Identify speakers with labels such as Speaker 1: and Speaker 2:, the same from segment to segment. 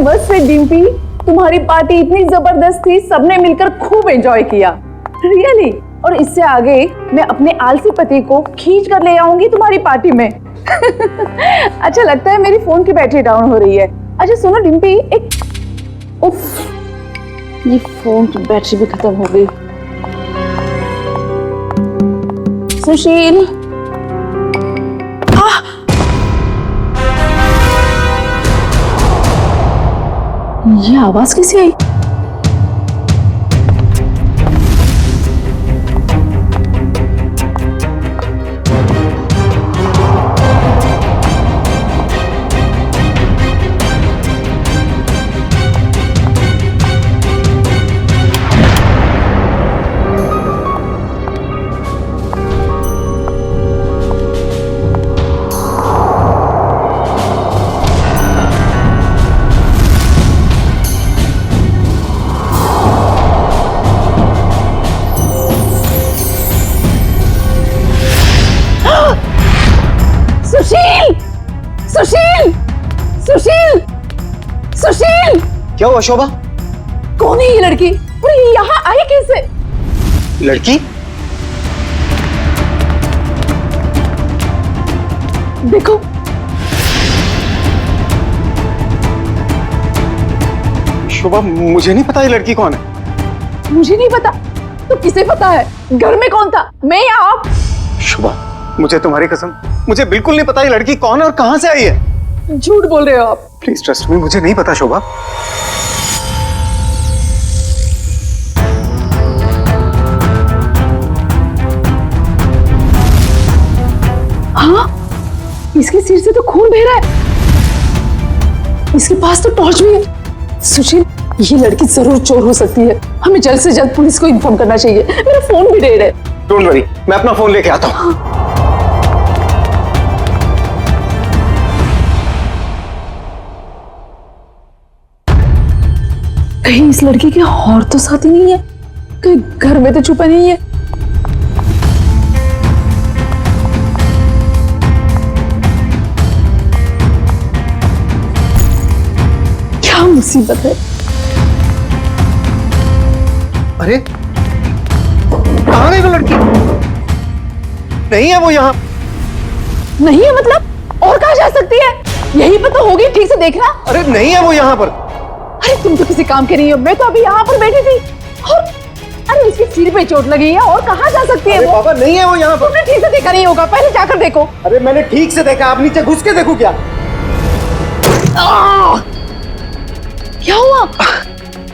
Speaker 1: मस्त है डिम्पी, तुम्हारी पार्टी इतनी जबरदस्त थी, सबने मिलकर खूब एंजॉय किया। रियली। और इससे आगे मैं अपने आलसी पति को खींच कर ले आऊंगी तुम्हारी पार्टी में। अच्छा लगता है मेरी फोन की बैटरी डाउन हो रही है। अच्छा सुनो डिम्पी, एक उफ, ये फोन की बैटरी भी खत्म हो गई। सुशील, ये आवाज कैसे आई? सुशील! सुशील! सुशील! सुशील!
Speaker 2: क्या हुआ शोभा?
Speaker 1: कौन है ये लड़की और ये यहाँ आई कैसे?
Speaker 2: लड़की?
Speaker 1: देखो,
Speaker 2: शोभा मुझे नहीं पता ये लड़की कौन है।
Speaker 1: मुझे नहीं पता तो किसे पता है? घर में कौन था, मैं या आप?
Speaker 2: शोभा मुझे तुम्हारी कसम, मुझे बिल्कुल नहीं पता ये लड़की कौन है और कहां से आई है।
Speaker 1: झूठ बोल रहे हो आप।
Speaker 2: प्लीज ट्रस्ट मी, मुझे नहीं पता शोभा।
Speaker 1: हाँ, इसके सिर से तो खून बह रहा है। इसके पास तो टॉर्च भी है। सुशील, ये लड़की जरूर चोर हो सकती है। हमें जल्द से जल्द पुलिस को इन्फॉर्म करना चाहिए। मेरा फोन भी डेड है।
Speaker 2: डोंट वरी, मैं अपना फोन लेके आता हूँ।
Speaker 1: कहीं इस लड़की के और तो साथी नहीं है? कहीं घर में तो छुपा नहीं है? क्या मुसीबत है?
Speaker 2: अरे कहाँ गई वो लड़की? नहीं है वो यहाँ।
Speaker 1: नहीं है मतलब? और कहाँ जा सकती है? यहीं पर तो होगी, ठीक से देखना।
Speaker 2: अरे नहीं है वो यहाँ पर।
Speaker 1: अरे तुम तो किसी काम के नहीं हो, मैं तो अभी यहाँ पर बैठी थी। और अरे इसके सिर पे चोट लगी है, और कहाँ जा सकती है
Speaker 2: अरे
Speaker 1: वो?
Speaker 2: बाबा नहीं है वो यहाँ पर।
Speaker 1: तुमने ठीक से देखा नहीं होगा, पहले जाकर देखो।
Speaker 2: अरे मैंने ठीक से देखा, आप नीचे घुस के देखो क्या?
Speaker 1: क्या हुआ?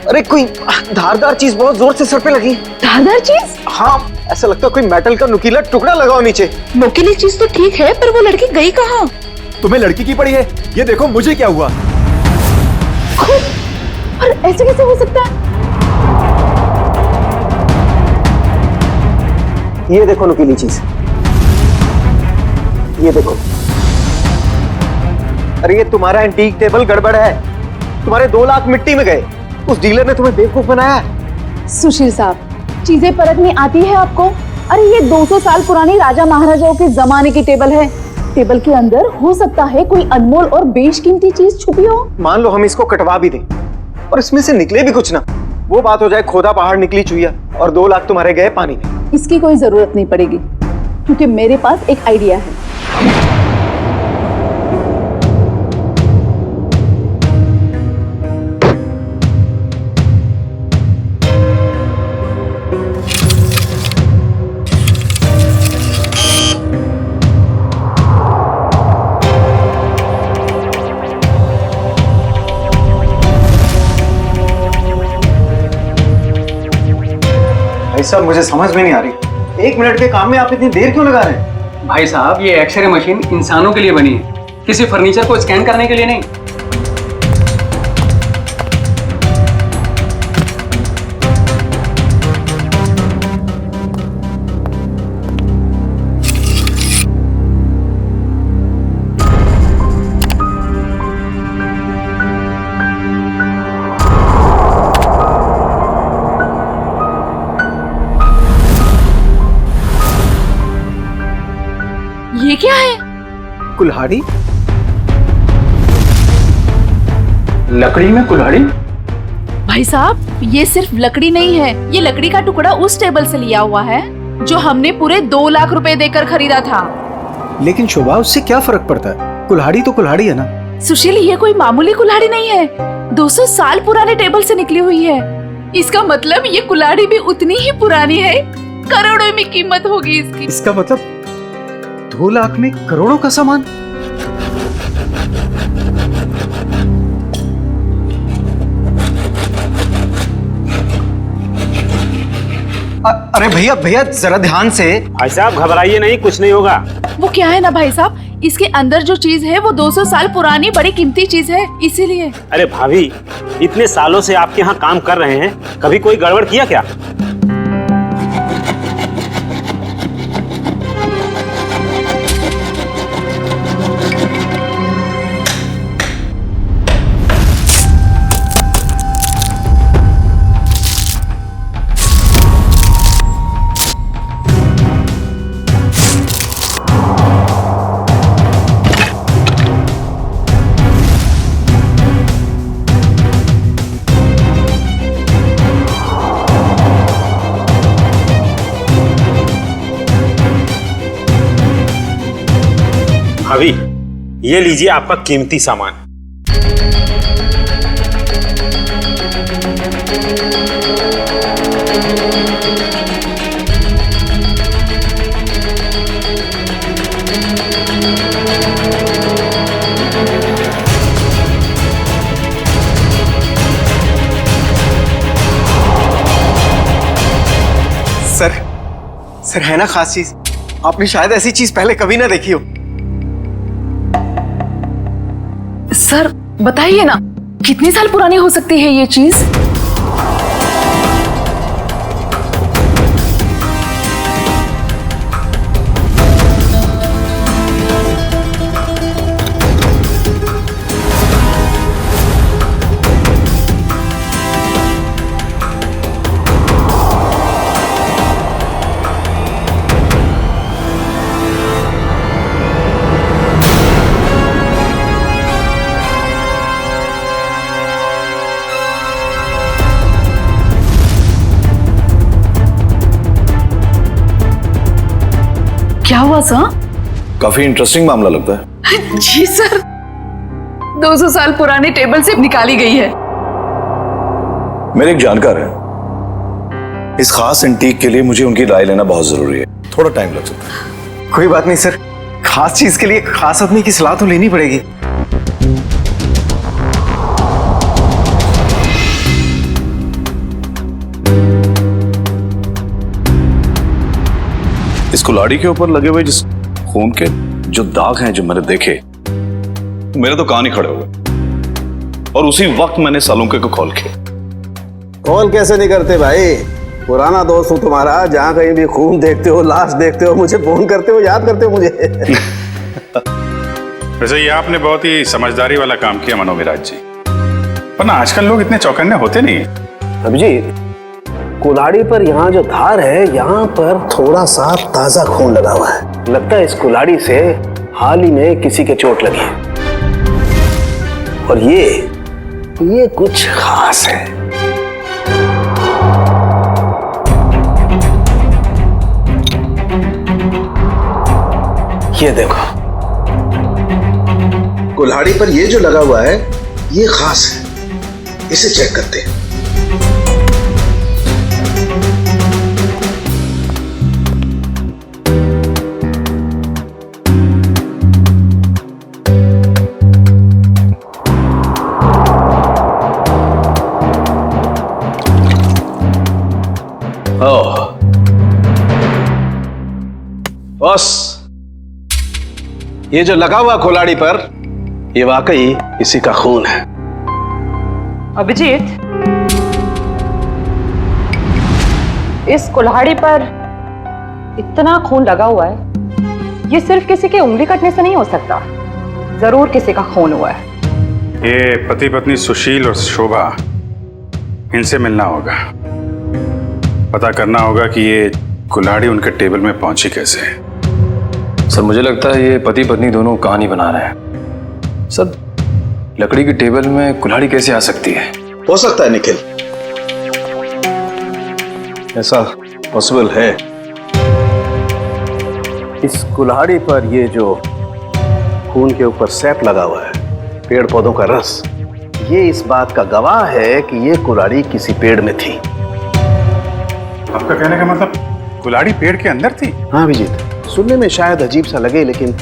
Speaker 2: अरे कोई धारदार चीज बहुत जोर से सर पे लगी।
Speaker 1: धारदार चीज?
Speaker 2: हाँ, ऐसा लगता है कोई मेटल का नुकीला टुकड़ा लगाओ नीचे।
Speaker 1: नुकीली चीज तो ठीक है, पर वो लड़की गई कहाँ?
Speaker 3: तुम्हें लड़की की पड़ी है? ये देखो मुझे क्या हुआ।
Speaker 1: और ऐसे कैसे हो सकता है?
Speaker 2: ये देखो नुकीली चीज, ये देखो। अरे ये तुम्हारा एंटीक टेबल गड़बड़ है। तुम्हारे 2 लाख मिट्टी में गए। उस डीलर ने तुम्हें बेवकूफ बनाया है।
Speaker 1: सुशील साहब, चीजें परखनी आती है आपको? अरे ये 200 साल पुरानी राजा महाराजाओं के जमाने की टेबल है। टेबल के अंदर हो सकता है कोई अनमोल और बेशकीमती चीज छुपी हो।
Speaker 2: मान लो हम इसको कटवा भी दें और इसमें से निकले भी कुछ ना, वो बात हो जाए खोदा पहाड़ निकली चुईया और 2 लाख तुम्हारे गए पानी में।
Speaker 1: इसकी कोई जरूरत नहीं पड़ेगी, क्योंकि मेरे पास एक आइडिया है।
Speaker 2: भाई साहब मुझे समझ में नहीं आ रही, 1 मिनट के काम में आप इतनी देर क्यों लगा रहे हैं?
Speaker 4: भाई साहब, ये एक्सरे मशीन इंसानों के लिए बनी है, किसी फर्नीचर को स्कैन करने के लिए नहीं।
Speaker 1: ये क्या है?
Speaker 2: कुल्हाड़ी?
Speaker 4: लकड़ी में कुल्हाड़ी?
Speaker 1: भाई साहब, ये सिर्फ लकड़ी नहीं है, ये लकड़ी का टुकड़ा उस टेबल से लिया हुआ है जो हमने पूरे 2 लाख रुपए देकर खरीदा था।
Speaker 5: लेकिन शोभा, उससे क्या फर्क पड़ता है? कुल्हाड़ी तो कुल्हाड़ी है ना।
Speaker 1: सुशील, ये कोई मामूली कुल्हाड़ी नहीं है, 200 साल पुराने टेबल से निकली हुई है। इसका मतलब ये कुल्हाड़ी भी उतनी ही पुरानी है, करोड़ों में कीमत होगी इसकी।
Speaker 5: इसका मतलब 2 लाख में करोड़ों का सामान।
Speaker 2: अरे भैया भैया, जरा ध्यान से।
Speaker 6: भाई साहब घबराइए नहीं, कुछ नहीं होगा।
Speaker 1: वो क्या है ना भाई साहब, इसके अंदर जो चीज है वो 200 साल पुरानी बड़ी कीमती चीज है, इसीलिए।
Speaker 6: अरे भाभी, इतने सालों से आपके यहाँ काम कर रहे हैं, कभी कोई गड़बड़ किया क्या? भाभी, ये लीजिए आपका कीमती सामान।
Speaker 2: सर है ना खास चीज? आपने शायद ऐसी चीज पहले कभी ना देखी हो।
Speaker 1: सर बताइए ना, कितनी साल पुरानी हो सकती है ये चीज? क्या हुआ सर?
Speaker 7: काफी इंटरेस्टिंग मामला लगता है।
Speaker 1: जी सर, 200 साल पुरानी टेबल से निकाली गई है।
Speaker 7: मेरे एक जानकार है, इस खास एंटीक के लिए मुझे उनकी राय लेना बहुत जरूरी है, थोड़ा टाइम लग सकता है।
Speaker 2: कोई बात नहीं सर, खास चीज के लिए खास आदमी की सलाह तो लेनी पड़ेगी।
Speaker 7: इस कुल्हाड़ी के ऊपर लगे हुए जिस खून के जो दाग हैं जो मैंने देखे, मेरे तो कान ही खड़े हो गए। और उसी वक्त मैंने सालुंके को कॉल किया।
Speaker 8: कॉल कैसे नहीं करते भाई, पुराना दोस्त हूँ तुम्हारा, जहाँ कहीं भी खून देखते हो, लाश देखते हो, मुझे फोन करते हो, याद करते हो मुझे।
Speaker 9: वैसे ये आपने बहुत ही समझदारी वाला काम किया मनोविराज जी, वरना आजकल लोग इतने चौकन्ने होते नहीं।
Speaker 8: अभिजीत, कुल्हाड़ी पर यहाँ जो धार है, यहाँ पर थोड़ा सा ताजा खून लगा हुआ है। लगता है इस कुल्हाड़ी से हाल ही में किसी के चोट लगी है। और ये कुछ खास है। ये देखो, कुल्हाड़ी पर ये जो लगा हुआ है ये खास है, इसे चेक करते हैं।
Speaker 7: बस
Speaker 8: ये जो लगा हुआ कुल्हाड़ी पर, ये वाकई किसी का खून है।
Speaker 10: अभिजीत, इस कुल्हाड़ी पर इतना खून लगा हुआ है, ये सिर्फ किसी के उंगली कटने से नहीं हो सकता, जरूर किसी का खून हुआ है।
Speaker 9: ये पति पत्नी सुशील और शोभा, इनसे मिलना होगा, पता करना होगा कि ये कुल्हाड़ी उनके टेबल में पहुंची कैसे।
Speaker 11: सर मुझे लगता है ये पति पत्नी दोनों कहानी बना रहे हैं। सर
Speaker 9: लकड़ी की टेबल में कुल्हाड़ी कैसे आ सकती है?
Speaker 7: हो सकता है निखिल, ऐसा पॉसिबल है।
Speaker 8: इस कुल्हाड़ी पर ये जो खून के ऊपर सैप लगा हुआ है, पेड़ पौधों का रस, ये इस बात का गवाह है कि ये कुल्हाड़ी किसी पेड़ में थी।
Speaker 9: आपका कहने का मतलब कुल्हाड़ी पेड़ के अंदर थी?
Speaker 8: हाँ अभिजीत, सुनने में शायद अजीब सा लगे लेकिन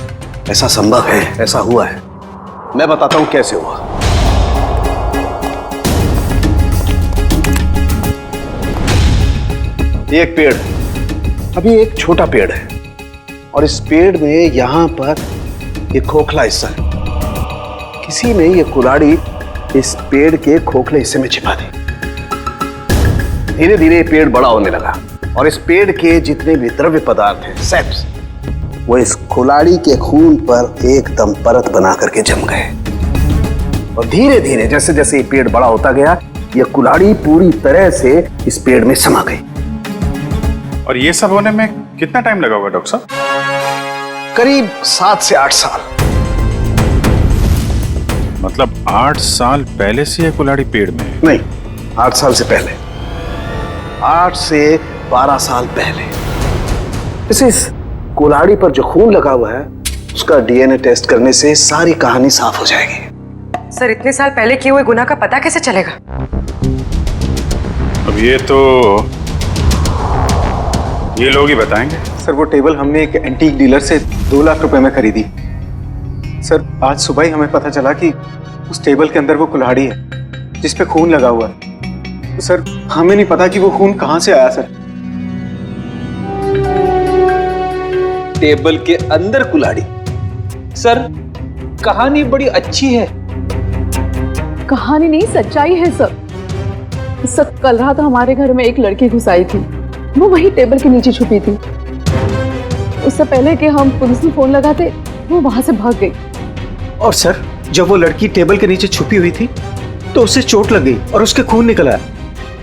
Speaker 8: ऐसा संभव है, ऐसा हुआ है। मैं बताता हूं कैसे हुआ। ये एक पेड़ है, अभी एक छोटा पेड़ है और इस पेड़ में यहां पर एक खोखला हिस्सा है। किसी ने ये कुल्हाड़ी इस पेड़ के खोखले हिस्से में छिपा दी। धीरे धीरे पेड़ बड़ा होने लगा और इस पेड़ के जितने भी द्रव्य पदार्थ हैं, सेप्स, वो इस कुल्हाड़ी के खून पर एकदम परत बना करके जम गए। और धीरे धीरे जैसे जैसे ये पेड़ बड़ा होता गया, ये कुल्हाड़ी पूरी तरह से इस पेड़ में समा गई।
Speaker 9: और ये सब होने में कितना टाइम लगा होगा डॉक्टर साहब?
Speaker 8: करीब 7 से 8 साल।
Speaker 9: मतलब 8 साल पहले से ये कुल्हाड़ी पेड़ में है?
Speaker 8: नहीं, 8 साल से पहले, 8 से 12 साल पहले। इस कुल्हाड़ी पर जो खून लगा हुआ है, उसका डीएनए टेस्ट करने से सारी कहानी साफ हो जाएगी।
Speaker 10: सर, इतने साल पहले किए हुए गुनाह का पता कैसे चलेगा?
Speaker 9: अब ये तो ये लोग ही बताएंगे।
Speaker 2: सर वो टेबल हमने एक एंटीक डीलर से 2 लाख रुपए में खरीदी। सर आज सुबह ही हमें पता चला कि उस टेबल के अंदर वो कुल्हाड़ी है जिस पे खून लगा हुआ है। तो सर हमें नहीं पता कि वो खून कहां से आया। सर
Speaker 11: टेबल के अंदर कुल्हाड़ी? सर कहानी बड़ी अच्छी है।
Speaker 1: कहानी नहीं, सच्चाई है सर। सर कल रात हमारे घर में एक लड़की घुस आई थी, वो वही टेबल के नीचे छुपी थी। उससे पहले कि हम पुलिस में फोन लगाते, वो वहां से भाग गई।
Speaker 5: और सर जब वो लड़की टेबल के नीचे छुपी हुई थी तो उसे चोट लग गई और उसके खून निकल आया।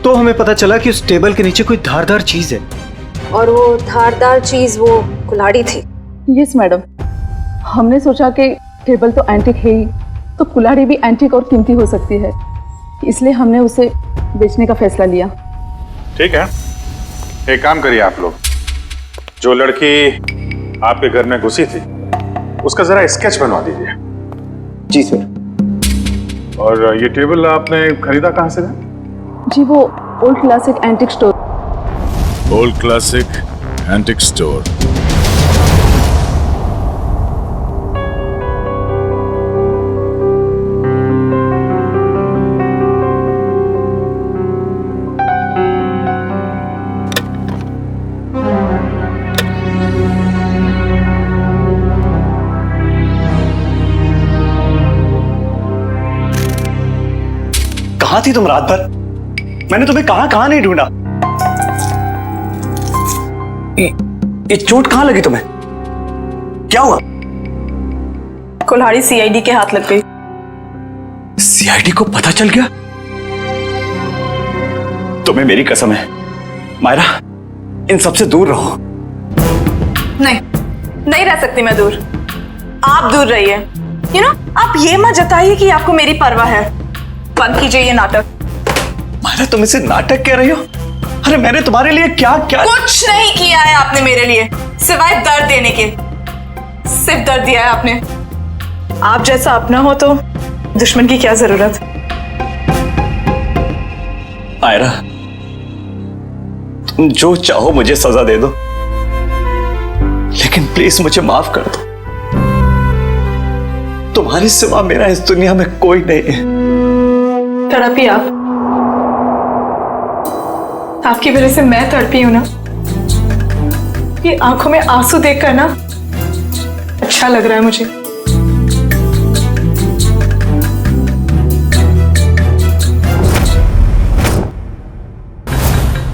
Speaker 5: तो हमें पता चला कि उस टेबल के नीचे कोई धारदार चीज है।
Speaker 12: और वो धारदार चीज वो कुल्हाड़ी थी।
Speaker 1: यस मैडम, हमने सोचा कि टेबल तो एंटीक है ही, तो कुल्हाड़ी भी एंटीक और कीमती हो सकती है, इसलिए हमने उसे बेचने का फैसला लिया।
Speaker 9: ठीक है, एक काम करिए आप लोग, जो लड़की आपके घर में घुसी थी उसका जरा स्केच बनवा दीजिए।
Speaker 2: जी सर।
Speaker 9: और ये टेबल आपने खरीदा कहाँ से था?
Speaker 1: जी वो old classic antique store.
Speaker 9: Old classic antique store.
Speaker 3: कहां थी तुम रात भर? मैंने तुम्हें कहां नहीं ढूंढा। ये चोट कहां लगी तुम्हें? क्या हुआ?
Speaker 12: कुल्हाड़ी सीआईडी के हाथ लग गई।
Speaker 3: सीआईडी को पता चल गया? तुम्हें मेरी कसम है मायरा, इन सबसे दूर रहो।
Speaker 12: नहीं रह सकती मैं दूर। आप दूर रहिए। आप ये मत जताइए कि आपको मेरी परवाह है। बंद कीजिए ये नाटक।
Speaker 3: मायरा तुम इसे नाटक कह रही हो? अरे मैंने तुम्हारे लिए क्या क्या
Speaker 12: कुछ नहीं किया है आपने मेरे लिए, सिवाय दर्द देने के। सिर्फ दर्द दिया है आपने। आप जैसा अपना हो तो दुश्मन की क्या जरूरत।
Speaker 3: मायरा तुम जो चाहो मुझे सजा दे दो, लेकिन प्लीज मुझे माफ कर दो। तुम्हारे सिवा मेरा इस दुनिया में कोई नहीं है।
Speaker 12: तड़पी आपकी वजह से मैं तड़पी हूं ना। ये आंखों में आंसू देखकर ना अच्छा लग रहा है मुझे।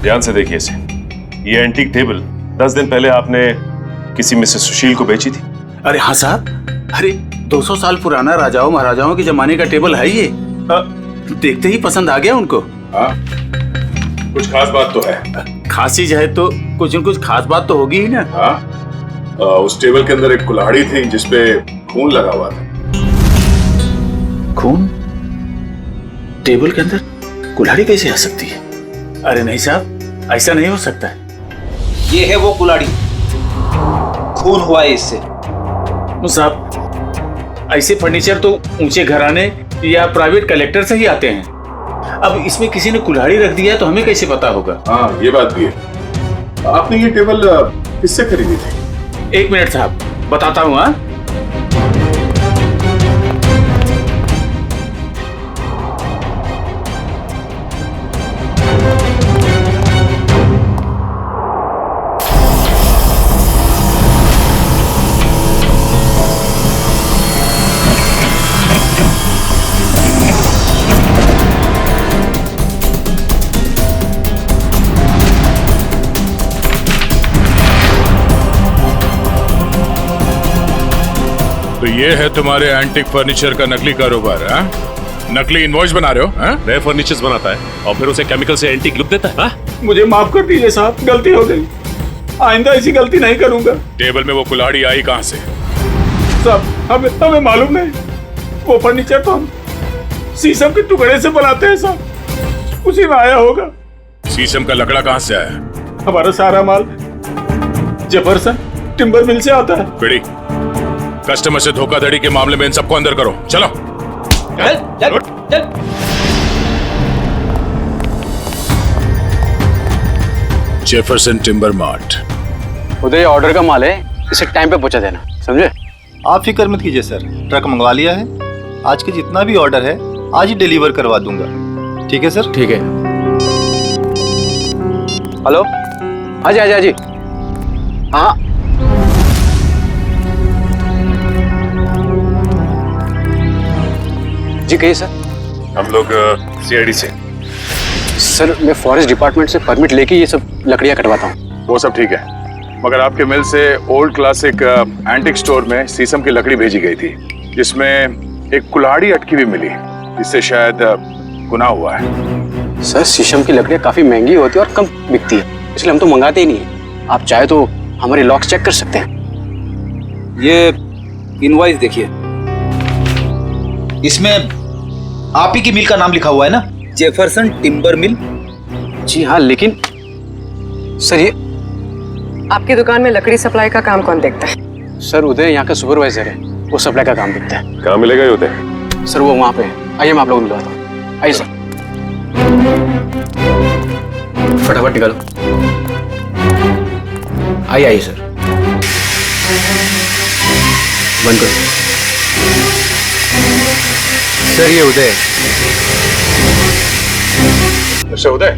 Speaker 7: ध्यान से देखिए इसे। ये एंटीक टेबल 10 दिन पहले आपने किसी मिसेस सुशील को बेची थी।
Speaker 5: अरे हाँ साहब, अरे 200 साल पुराना राजाओं महाराजाओं के जमाने का टेबल है ये। देखते ही पसंद आ गया उनको।
Speaker 9: हाँ, कुछ खास बात तो है।
Speaker 5: खास चीज है तो कुछ न कुछ खास बात तो होगी ही ना।
Speaker 9: हाँ, उस टेबल के अंदर एक कुल्हाड़ी थी जिसपे खून लगा हुआ था।
Speaker 3: खून? टेबल के अंदर कुल्हाड़ी कैसे आ सकती है? अरे नहीं साहब, ऐसा नहीं हो सकता है।
Speaker 11: ये है वो कुल्हाड़ी, खून हुआ है इससे।
Speaker 3: साहब, ऐसे फर्नीचर तो ऊंचे घराने या प्राइवेट कलेक्टर से ही आते हैं। अब इसमें किसी ने कुल्हाड़ी रख दिया तो हमें कैसे पता होगा?
Speaker 7: हाँ, ये बात भी है। आपने ये टेबल किससे खरीदी थी?
Speaker 3: एक मिनट साहब, बताता हूँ। हाँ,
Speaker 9: तो ये है तुम्हारे एंटिक फर्नीचर का नकली कारोबार, हाँ? नकली इनवॉइस बना रहे हो, हाँ?
Speaker 6: नए फर्नीचर्स बनाता है और फिर उसे केमिकल से एंटीक लुक देता है। हाँ?
Speaker 3: मुझे माफ कर दीजिए साहब, गलती हो गई। आइंदा ऐसी गलती नहीं करूंगा।
Speaker 9: टेबल में वो कुल्हाड़ी आई कहाँ से?
Speaker 3: साहब, हमें मालूम नहीं। वो फर्नीचर तो हम शीशम के टुकड़े से बनाते हैं साहब, उसी में आया होगा।
Speaker 9: शीशम का लकड़ा कहाँ से आया?
Speaker 3: हमारा सारा माल जेफरसन टिम्बर मिल से आता है।
Speaker 9: बेड़ी, कस्टमर से धोखाधड़ी के मामले में इन सबको अंदर करो। चलो
Speaker 11: चल।
Speaker 9: Jefferson timber mart.
Speaker 4: Uday, order का माल है, इसे टाइम पे पहुंचा देना, समझे?
Speaker 5: आप फिक्र मत कीजिए सर, ट्रक मंगवा लिया है। आज के जितना भी ऑर्डर है आज ही डिलीवर करवा दूंगा। ठीक है सर?
Speaker 4: ठीक है। हेलो, हाँ जी। हाँ, जी कहिए सर।
Speaker 9: हम लोग सीआईडी से।
Speaker 4: सर, मैं फॉरेस्ट डिपार्टमेंट से परमिट लेके ये सब लकड़ियाँ कटवाता हूँ।
Speaker 7: वो सब ठीक है, मगर आपके मिल से ओल्ड क्लासिक एंटिक स्टोर में शीशम की लकड़ी भेजी गई थी, जिसमें एक कुल्हाड़ी अटकी हुई मिली, जिससे शायद गुनाह हुआ है।
Speaker 4: सर, शीशम की लकड़ियाँ काफी महंगी होती है और कम बिकती है, इसलिए हम तो मंगाते ही नहीं है। आप चाहे तो हमारे लॉक्स चेक कर सकते हैं।
Speaker 11: ये इनवॉइस देखिए, इसमें आप ही की मिल का नाम लिखा हुआ है ना, जेफरसन टिम्बर मिल।
Speaker 4: जी हाँ, लेकिन सर ये
Speaker 10: आपकी दुकान में लकड़ी सप्लाई का काम कौन देखता है?
Speaker 4: सर, उदय यहाँ का सुपरवाइजर है, वो सप्लाई का काम देखता है।
Speaker 7: कहाँ मिलेगा ये उदय?
Speaker 4: सर, वो वहाँ पे है। आइए, मैं आप लोगों को मिलवाता हूँ। आइए सर, फटाफट निकालो। आइए सर, बंद करो।
Speaker 5: सर, ये उदय।
Speaker 7: अच्छा उदय,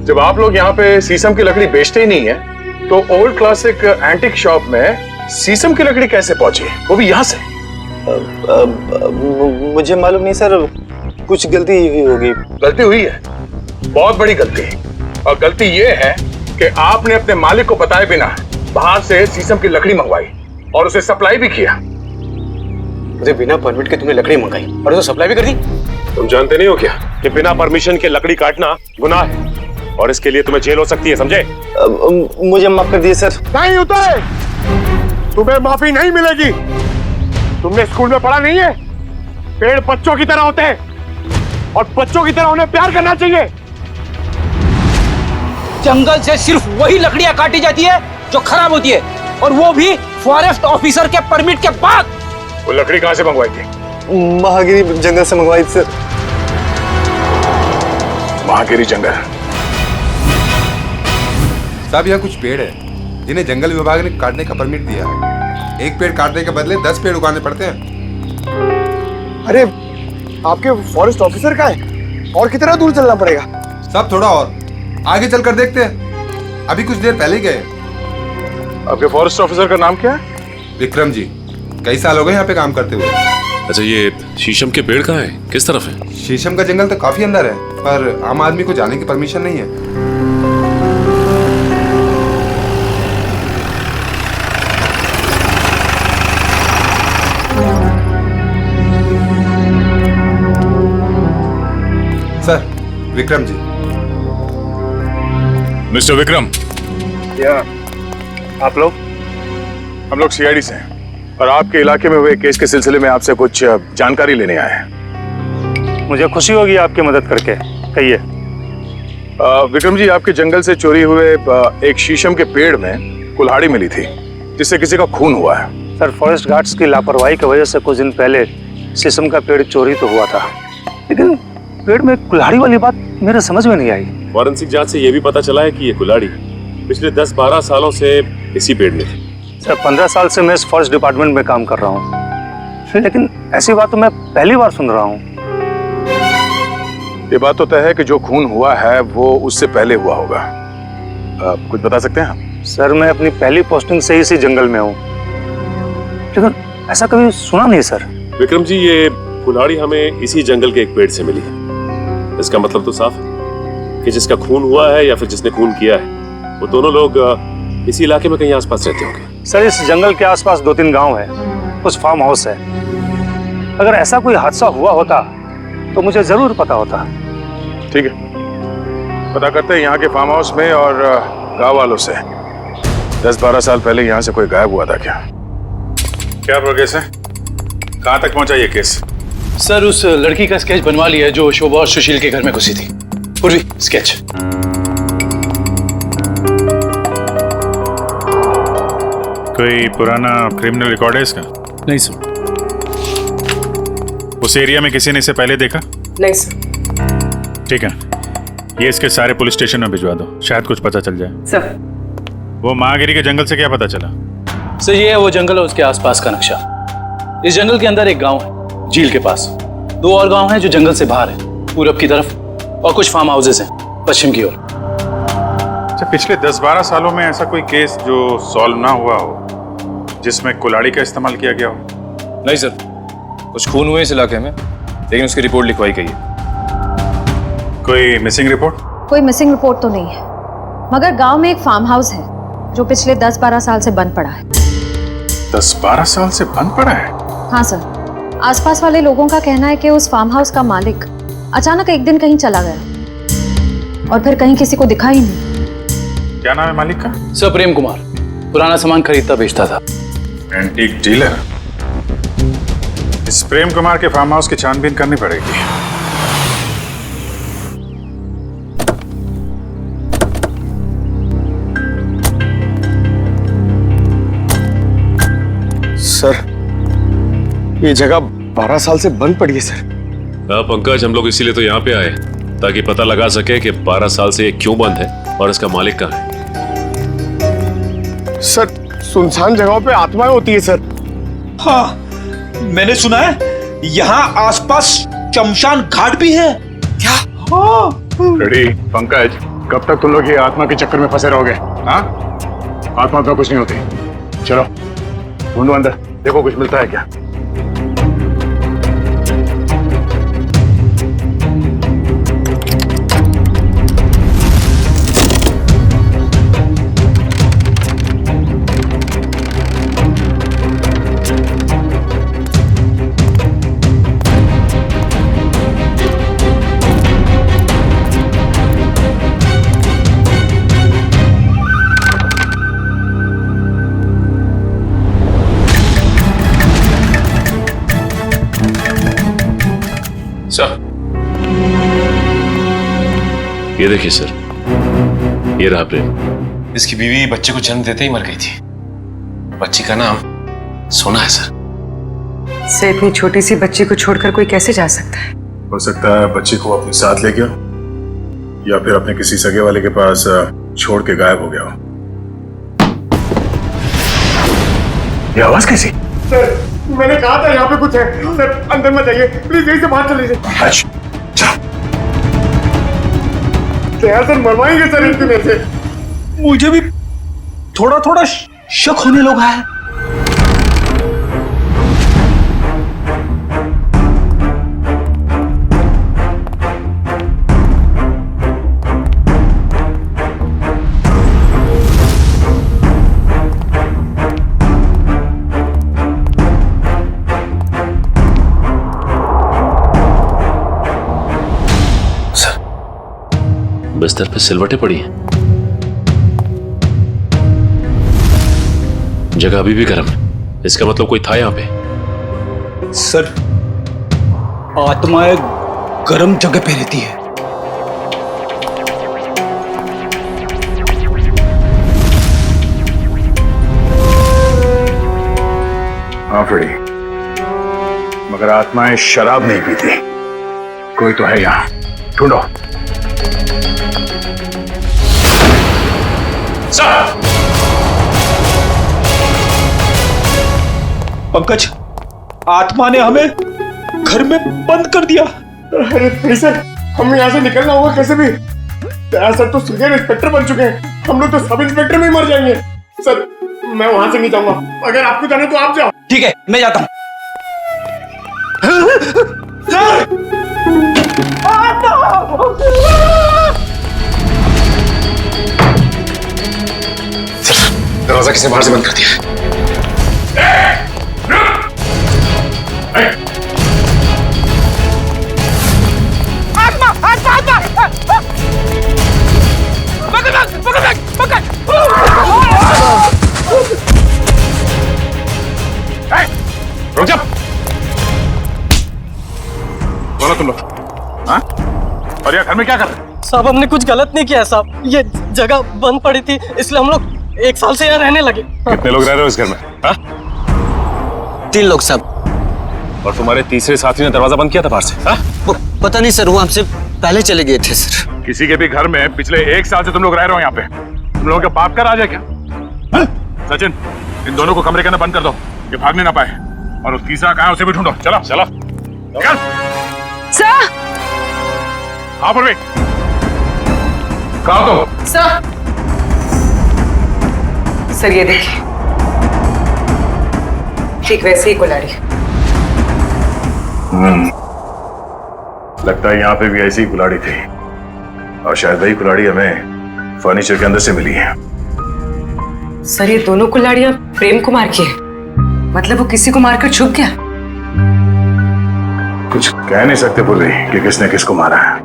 Speaker 7: जब आप लोग यहाँ पे शीशम की लकड़ी बेचते ही नहीं है, तो ओल्ड क्लासिक एंटिक शॉप में शीशम की लकड़ी कैसे पहुंची, वो भी यहाँ से?
Speaker 5: मुझे मालूम नहीं सर, कुछ गलती हुई होगी।
Speaker 7: गलती हुई है, बहुत बड़ी गलती। और गलती ये है कि आपने अपने मालिक को बताए बिना बाहर से शीशम की लकड़ी मंगवाई और उसे सप्लाई भी किया।
Speaker 4: मुझे बिना परमिट के तुमने लकड़ी मंगाई और उसे सप्लाई भी कर दी।
Speaker 6: तुम जानते नहीं हो क्या कि बिना परमिशन के लकड़ी काटना गुनाह है और इसके लिए तुम्हें जेल हो सकती है, समझे?
Speaker 5: मुझे माफ कर दिए सर।
Speaker 6: नहीं उदय, तुम्हें माफी नहीं मिलेगी। तुमने स्कूल में पढ़ा नहीं है, पेड़ बच्चों की तरह होते हैं और बच्चों की तरह उन्हें प्यार करना चाहिए।
Speaker 11: जंगल से सिर्फ वही लकड़ियां काटी जाती है जो खराब होती है, और वो भी फॉरेस्ट ऑफिसर के परमिट के बाद।
Speaker 7: वो लकड़ी कहाँ से मंगवाई थी?
Speaker 5: महागिरी जंगल से मंगवाई सर।
Speaker 7: महागिरी जंगल?
Speaker 13: साहब, यहाँ कुछ पेड़ है जिन्हें जंगल विभाग ने काटने का परमिट दिया है। एक पेड़ काटने के बदले 10 पेड़ उगाने पड़ते हैं।
Speaker 6: अरे, आपके फॉरेस्ट ऑफिसर का है और कितना दूर चलना पड़ेगा?
Speaker 13: साहब, थोड़ा और आगे चलकर देखते हैं, अभी कुछ देर पहले ही गए।
Speaker 7: आपके फॉरेस्ट ऑफिसर का नाम क्या है?
Speaker 13: विक्रम जी, कई साल हो गए यहाँ पे काम करते हुए।
Speaker 6: अच्छा, ये शीशम के पेड़ कहाँ है, किस तरफ है?
Speaker 13: शीशम का जंगल तो काफी अंदर है, पर आम आदमी को जाने की परमिशन नहीं है। सर, विक्रम जी।
Speaker 9: मिस्टर विक्रम,
Speaker 7: क्या आप लोग? हम लोग सीआईडी से हैं और आपके इलाके में हुए केस के सिलसिले में आपसे कुछ जानकारी लेने आए हैं।
Speaker 9: मुझे खुशी होगी आपकी मदद करके। कहिए।
Speaker 7: विक्रम जी, आपके जंगल से चोरी हुए एक शीशम के पेड़ में कुल्हाड़ी मिली थी जिससे किसी का खून हुआ है।
Speaker 9: सर, फॉरेस्ट गार्ड्स की लापरवाही की वजह से कुछ दिन पहले शीशम का पेड़ चोरी तो हुआ था, लेकिन पेड़ में कुल्हाड़ी वाली बात मेरे समझ में नहीं आई।
Speaker 14: फॉरेंसिक जांच से यह भी पता चला है कि ये कुल्हाड़ी पिछले 10-12 सालों से इसी पेड़ में थी।
Speaker 9: सर, 15 साल से मैं इस फॉरेस्ट डिपार्टमेंट में काम कर रहा हूँ, लेकिन ऐसी बात तो मैं पहली बार सुन रहा हूँ।
Speaker 7: ये बात तो तय है कि जो खून हुआ है वो उससे पहले हुआ होगा। कुछ बता सकते हैं?
Speaker 9: सर, मैं अपनी पहली पोस्टिंग से ही इसी जंगल में हूँ, लेकिन ऐसा कभी सुना नहीं सर।
Speaker 14: विक्रम जी, ये कुल्हाड़ी हमें इसी जंगल के एक पेड़ से मिली है। इसका मतलब तो साफ है कि जिसका खून हुआ है या फिर जिसने खून किया है वो दोनों लोग इसी इलाके में कहीं आसपास रहते होंगे।
Speaker 9: सर, इस जंगल के आसपास 2-3 गांव है, कुछ फार्म हाउस है। अगर ऐसा कोई हादसा हुआ होता तो मुझे जरूर पता होता।
Speaker 7: ठीक है, पता करते हैं यहाँ के फार्म हाउस में और गांव वालों से। 10-12 साल पहले यहाँ से कोई गायब हुआ था क्या?
Speaker 9: क्या प्रोग्रेस है? कहाँ तक पहुँचा ये केस?
Speaker 4: सर, उस लड़की का स्केच बनवा लिया है जो शोभा और सुशील के घर में घुसी थी। पूर्वी, स्केच।
Speaker 9: कोई पुराना क्रिमिनल रिकॉर्ड है इसका?
Speaker 4: नहीं सर।
Speaker 9: उस एरिया में किसी ने इसे पहले देखा?
Speaker 12: नहीं सर।
Speaker 9: ठीक है, ये इसके सारे पुलिस स्टेशन में भिजवा दो, शायद कुछ पता चल जाए।
Speaker 12: सर,
Speaker 9: वो महागिरी के जंगल से क्या पता चला?
Speaker 4: सर, ये है वो जंगल और उसके आसपास का नक्शा। इस जंगल के अंदर एक गांव है झील के पास, 2 और गांव हैं जो जंगल से बाहर है, पूरब की तरफ, और कुछ फार्म हाउसेस हैं पश्चिम की ओर।
Speaker 9: अच्छा, पिछले 10-12 सालों में ऐसा कोई केस जो सॉल्व ना हुआ हो जिसमें कुल्हाड़ी का इस्तेमाल किया गया हो?
Speaker 15: नहीं सर, कुछ खून हुए इस इलाके में, लेकिन उसकी रिपोर्ट लिखवाई गई है।
Speaker 9: कोई मिसिंग रिपोर्ट?
Speaker 16: कोई मिसिंग रिपोर्ट तो नहीं है, मगर गांव में एक फार्म हाउस है जो पिछले 10-12 साल से बंद पड़ा है।
Speaker 9: 10-12 साल से बंद पड़ा है?
Speaker 16: हाँ सर, आसपास वाले लोगों का कहना है कि उस फार्म हाउस का मालिक अचानक एक दिन कहीं चला गया और फिर कहीं किसी को दिखा ही नहीं।
Speaker 9: क्या नाम है मालिक का?
Speaker 4: सर, प्रेम कुमार। पुराना सामान खरीदता बेचता था।
Speaker 9: Antique dealer? इस प्रेम कुमार के फार्म हाउस की छानबीन करनी पड़ेगी।
Speaker 6: सर, ये जगह 12 साल से बंद पड़ी है सर।
Speaker 14: हाँ पंकज, हम लोग इसीलिए तो यहाँ पे आए ताकि पता लगा सके कि 12 साल से ये क्यों बंद है और इसका मालिक कहाँ है।
Speaker 6: सर, सुनसान जगहों पे आत्माएं होती है सर।
Speaker 11: हाँ, मैंने सुना है यहाँ आसपास शमशान घाट भी है। क्या? हाँ।
Speaker 7: रेडी पंकज, कब तक तुम लोग ये आत्मा के चक्कर में फंसे रहोगे? हाँ, आत्मा तो कुछ नहीं होती। चलो ढूंढो अंदर, देखो कुछ मिलता है क्या।
Speaker 14: सर, ये देखिए सर, ये रहा प्रेम।
Speaker 15: इसकी बीवी बच्चे को जन्म देते ही मर गई थी। बच्ची का नाम सोना है सर।
Speaker 12: से इतनी छोटी सी बच्ची को छोड़कर कोई कैसे जा सकता है?
Speaker 7: हो सकता है बच्ची को अपने साथ ले गया या फिर अपने किसी सगे वाले के पास छोड़ के गायब हो गया हो। ये आवाज कैसी?
Speaker 6: सर, मैंने कहा था यहाँ पे कुछ है। सर, अंदर मत जाइए प्लीज, यहीं से बाहर चले जाइए।
Speaker 7: अच्छा,
Speaker 6: क्या सर, मरवाएंगे सर इनकी मेरे से।
Speaker 11: मुझे भी थोड़ा थोड़ा शक होने लगा है।
Speaker 14: बिस्तर पे सिलवटें पड़ी हैं। जगह अभी भी गर्म है, इसका मतलब कोई था यहाँ पे।
Speaker 11: सर, आत्माएं गर्म जगह पे रहती है।
Speaker 7: हाँ फ्रेडी, मगर आत्माएं शराब नहीं पीती। कोई तो है यहाँ, ढूंढो।
Speaker 11: पंकज, आत्मा ने हमें घर में बंद कर दिया।
Speaker 6: अरे फ्रेडी सर, हमें यहाँ से निकलना होगा कैसे भी। दया सर तो सीनियर इंस्पेक्टर बन चुके हैं, हम लोग तो सब इंस्पेक्टर में ही मर जाएंगे। सर मैं वहां से नहीं जाऊंगा, अगर आपको जाना तो आप जाओ।
Speaker 11: ठीक है, मैं जाता हूं।
Speaker 15: दरवाजा किसने बाहर से बंद कर दिया?
Speaker 7: रुक जा। बोलो तुम लोग, हाँ? और यार घर में क्या कर रहे हो?
Speaker 17: साहब हमने कुछ गलत नहीं किया साहब, ये जगह बंद पड़ी थी इसलिए हम लोग 1 साल से यहाँ रहने लगे।
Speaker 7: कितने लोग रह रहे हो इस घर में? हाँ?
Speaker 17: 3 लोग साहब।
Speaker 14: और तुम्हारे तीसरे साथी ने दरवाजा बंद किया था बाहर से? हाँ?
Speaker 17: पता नहीं सर, वो हमसे पहले चले गए थे सर।
Speaker 7: किसी के भी घर में पिछले 1 साल से तुम लोग रह रहे हो यहाँ पे? तुम लोगों के बाप का राज है क्या? हाँ? सचिन, इन दोनों को कमरे के अंदर बंद कर दो, ये भागने ना पाए। और वो तीसरा कहाँ है उसे भी ढूंढो। चलो चलो चल।
Speaker 12: सर।
Speaker 7: हाँ परवीन, कहाँ तुम?
Speaker 10: सर ये देखिए, ठीक वैसे ही कुल्हाड़ी।
Speaker 7: लगता है यहाँ पे भी ऐसी कुल्हाड़ी थी, और शायद वही कुल्हाड़ी हमें फर्नीचर के अंदर से मिली है।
Speaker 10: सर ये दोनों कुल्हाड़ियां प्रेम कुमार की है, मतलब वो किसी को मारकर छुप गया।
Speaker 7: कुछ कह नहीं सकते पूर्वी कि किसने किसको मारा है।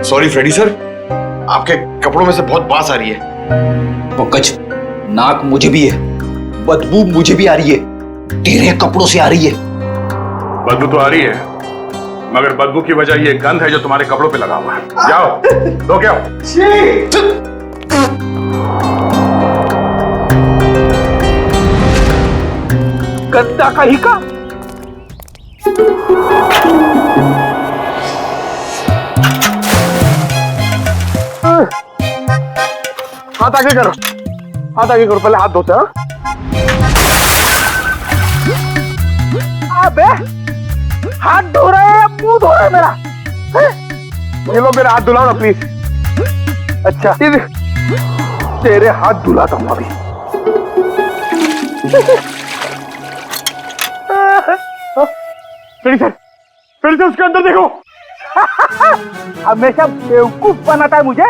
Speaker 11: सॉरी फ्रेडी सर, आपके कपड़ों में से बहुत बास आ रही है। पंकज, नाक मुझे भी है, बदबू मुझे भी आ रही है, तेरे कपड़ों से आ रही है।
Speaker 7: बदबू तो आ रही है, मगर बदबू की वजह ये गंध है जो तुम्हारे कपड़ों पे लगा हुआ है। जाओ धो के आओ।
Speaker 6: गद्दा कहीं का। हाथ आगे करो, हाथ आगे करो, पहले हाथ धोते हैं। अबे हाथ धो रहे हैं, मुंह धो रहे हैं मेरा। ये लो मेरा हाथ धुलाओ ना प्लीज। अच्छा तेरे हाथ धुलाता हूँ अभी। फिर से उसके अंदर देखो। हमेशा बेवकूफ बनाता है मुझे।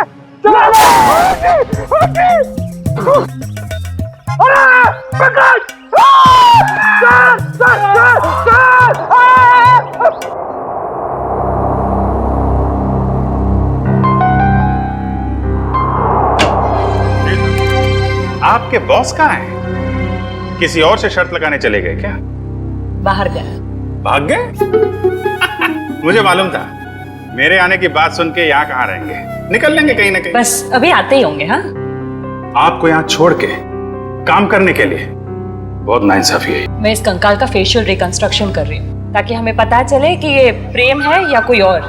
Speaker 9: आपके बॉस कहाँ हैं? किसी और से शर्त लगाने चले गए क्या?
Speaker 10: बाहर गया।
Speaker 9: भाग गए? मुझे मालूम था, मेरे आने की बात सुन के यहाँ कहाँ रहेंगे, निकल लेंगे कहीं ना कहीं।
Speaker 10: बस अभी आते ही होंगे। हाँ,
Speaker 9: आपको यहाँ छोड़ के काम करने के लिए बहुत नाइंसाफी है।
Speaker 10: मैं इस कंकाल का फेशियल रिकंस्ट्रक्शन कर रही हूँ ताकि हमें पता चले कि ये प्रेम है या कोई और।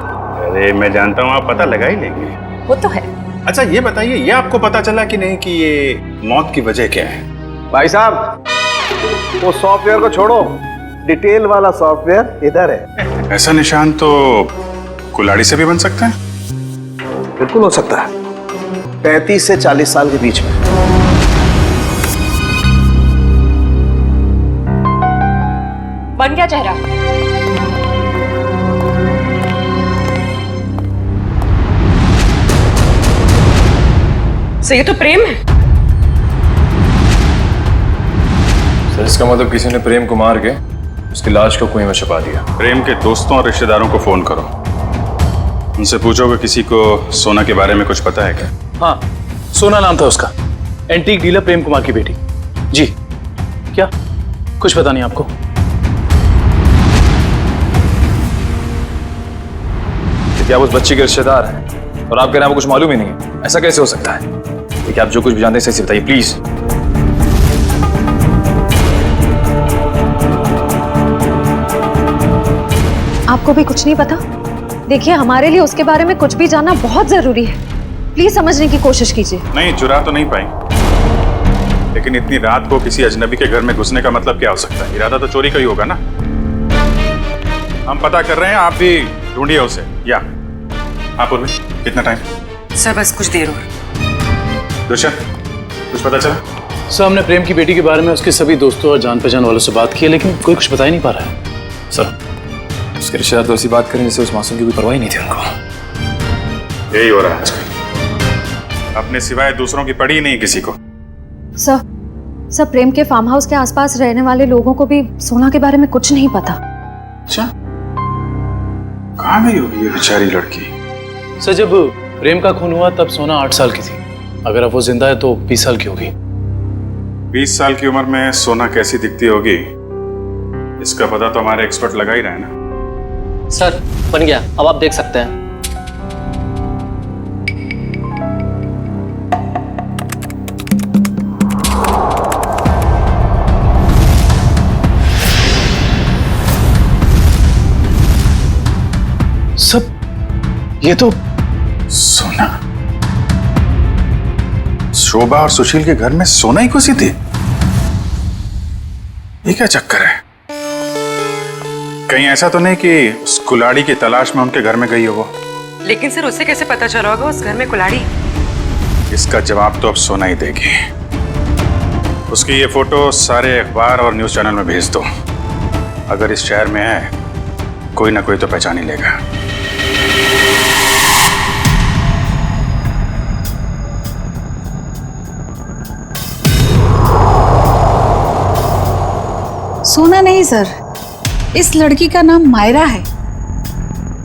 Speaker 9: अरे मैं जानता हूँ आप पता लगा ही लेंगे।
Speaker 10: वो तो है।
Speaker 9: अच्छा ये बताइए, ये आपको पता चला कि नहीं कि ये मौत की वजह क्या है?
Speaker 8: भाई साहब, वो सॉफ्टवेयर को छोड़ो, डिटेल वाला सॉफ्टवेयर इधर है।
Speaker 9: ऐसा निशान तो कुल्हाड़ी से भी बन सकता है?
Speaker 8: बिल्कुल हो सकता है, 35 से 40 साल के बीच में।
Speaker 10: बन गया चेहरा। सर ये तो प्रेम है।
Speaker 14: सर इसका मतलब किसी ने प्रेम को मार के उसकी लाश को कुएं में छुपा दिया।
Speaker 9: प्रेम के दोस्तों और रिश्तेदारों को फोन करो, उनसे पूछो कि किसी को सोना के बारे में कुछ पता है क्या?
Speaker 4: हाँ, सोना नाम था उसका। एंटीक डीलर प्रेम कुमार की बेटी। जी क्या कुछ पता नहीं आपको?
Speaker 18: क्या आप उस बच्ची के रिश्तेदार हैं और आपके नाम कुछ मालूम ही नहीं है? ऐसा कैसे हो सकता है? देखिए आप जो कुछ भी जानते हैं सही से बताइए प्लीज।
Speaker 16: आपको भी कुछ नहीं पता? देखिए हमारे लिए उसके बारे में कुछ भी जानना बहुत जरूरी है। प्लीज समझने की कोशिश कीजिए।
Speaker 9: नहीं, चुरा तो नहीं पाई, लेकिन इतनी रात को किसी अजनबी के घर में घुसने का मतलब क्या हो सकता है? इरादा तो चोरी का ही होगा ना। हम पता कर रहे हैं, आप भी ढूंढिए उसे। या आप उर्मी, कितना टाइम?
Speaker 10: सर बस कुछ देर और।
Speaker 9: दुष्यंत, कुछ पता चला?
Speaker 4: सर हमने प्रेम की बेटी के बारे में उसके सभी दोस्तों और जान पहचान वालों से बात की है, लेकिन कोई कुछ बता ही नहीं पा रहा है। सर
Speaker 18: उसके रिश्तेदार तो ऐसी बात करें जैसे उस मासूम की कोई परवाह ही नहीं थी उनको।
Speaker 9: यही हो रहा है आजकल, अपने सिवाय दूसरों की पड़ी ही नहीं किसी को।
Speaker 16: सर प्रेम के फार्म हाउस के आसपास रहने वाले लोगों को भी सोना के बारे में कुछ नहीं पता।
Speaker 9: अच्छा, कहाँ गई होगी ये बेचारी लड़की?
Speaker 4: सर जब प्रेम का खून हुआ तब सोना 8 साल की थी। अगर अब वो जिंदा है तो 20 साल की होगी।
Speaker 9: 20 साल की उम्र में सोना कैसी दिखती होगी, इसका पता तो हमारे एक्सपर्ट लगा ही रहे हैं ना।
Speaker 17: सर बन गया, अब आप देख सकते हैं।
Speaker 4: सब ये तो
Speaker 9: सोना, शोभा और सुशील के घर में सोना ही घुसी थी। ये क्या चक्कर है? कहीं ऐसा तो नहीं कि उस कुल्हाड़ी की तलाश में उनके घर में गई हो वो?
Speaker 10: लेकिन सर उसे कैसे पता चला होगा उस घर में कुल्हाड़ी?
Speaker 9: इसका जवाब तो अब सोना ही देगी। उसकी ये फोटो सारे अखबार और न्यूज चैनल में भेज दो। अगर इस शहर में है कोई ना कोई तो पहचान ही लेगा।
Speaker 19: सोना नहीं सर, इस लड़की का नाम मायरा है।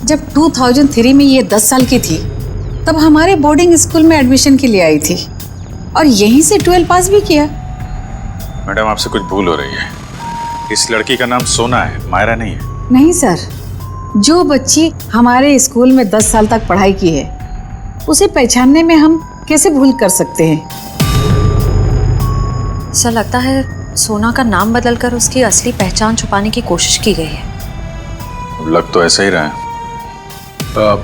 Speaker 19: जब 2003 में ये 10 साल की थी तब हमारे बोर्डिंग स्कूल में एडमिशन के लिए आई थी और यहीं से 12 पास भी किया।
Speaker 9: मैडम आपसे कुछ भूल हो रही है। इस लड़की का नाम सोना है, मायरा नहीं है।
Speaker 19: नहीं सर, जो बच्ची हमारे स्कूल में 10 साल तक पढ़ाई की है उसे पहचानने में हम कैसे भूल कर सकते हैं?
Speaker 16: सर लगता है सोना का नाम बदलकर उसकी असली पहचान छुपाने की कोशिश की गई है।
Speaker 9: लग तो ऐसा ही रहा है।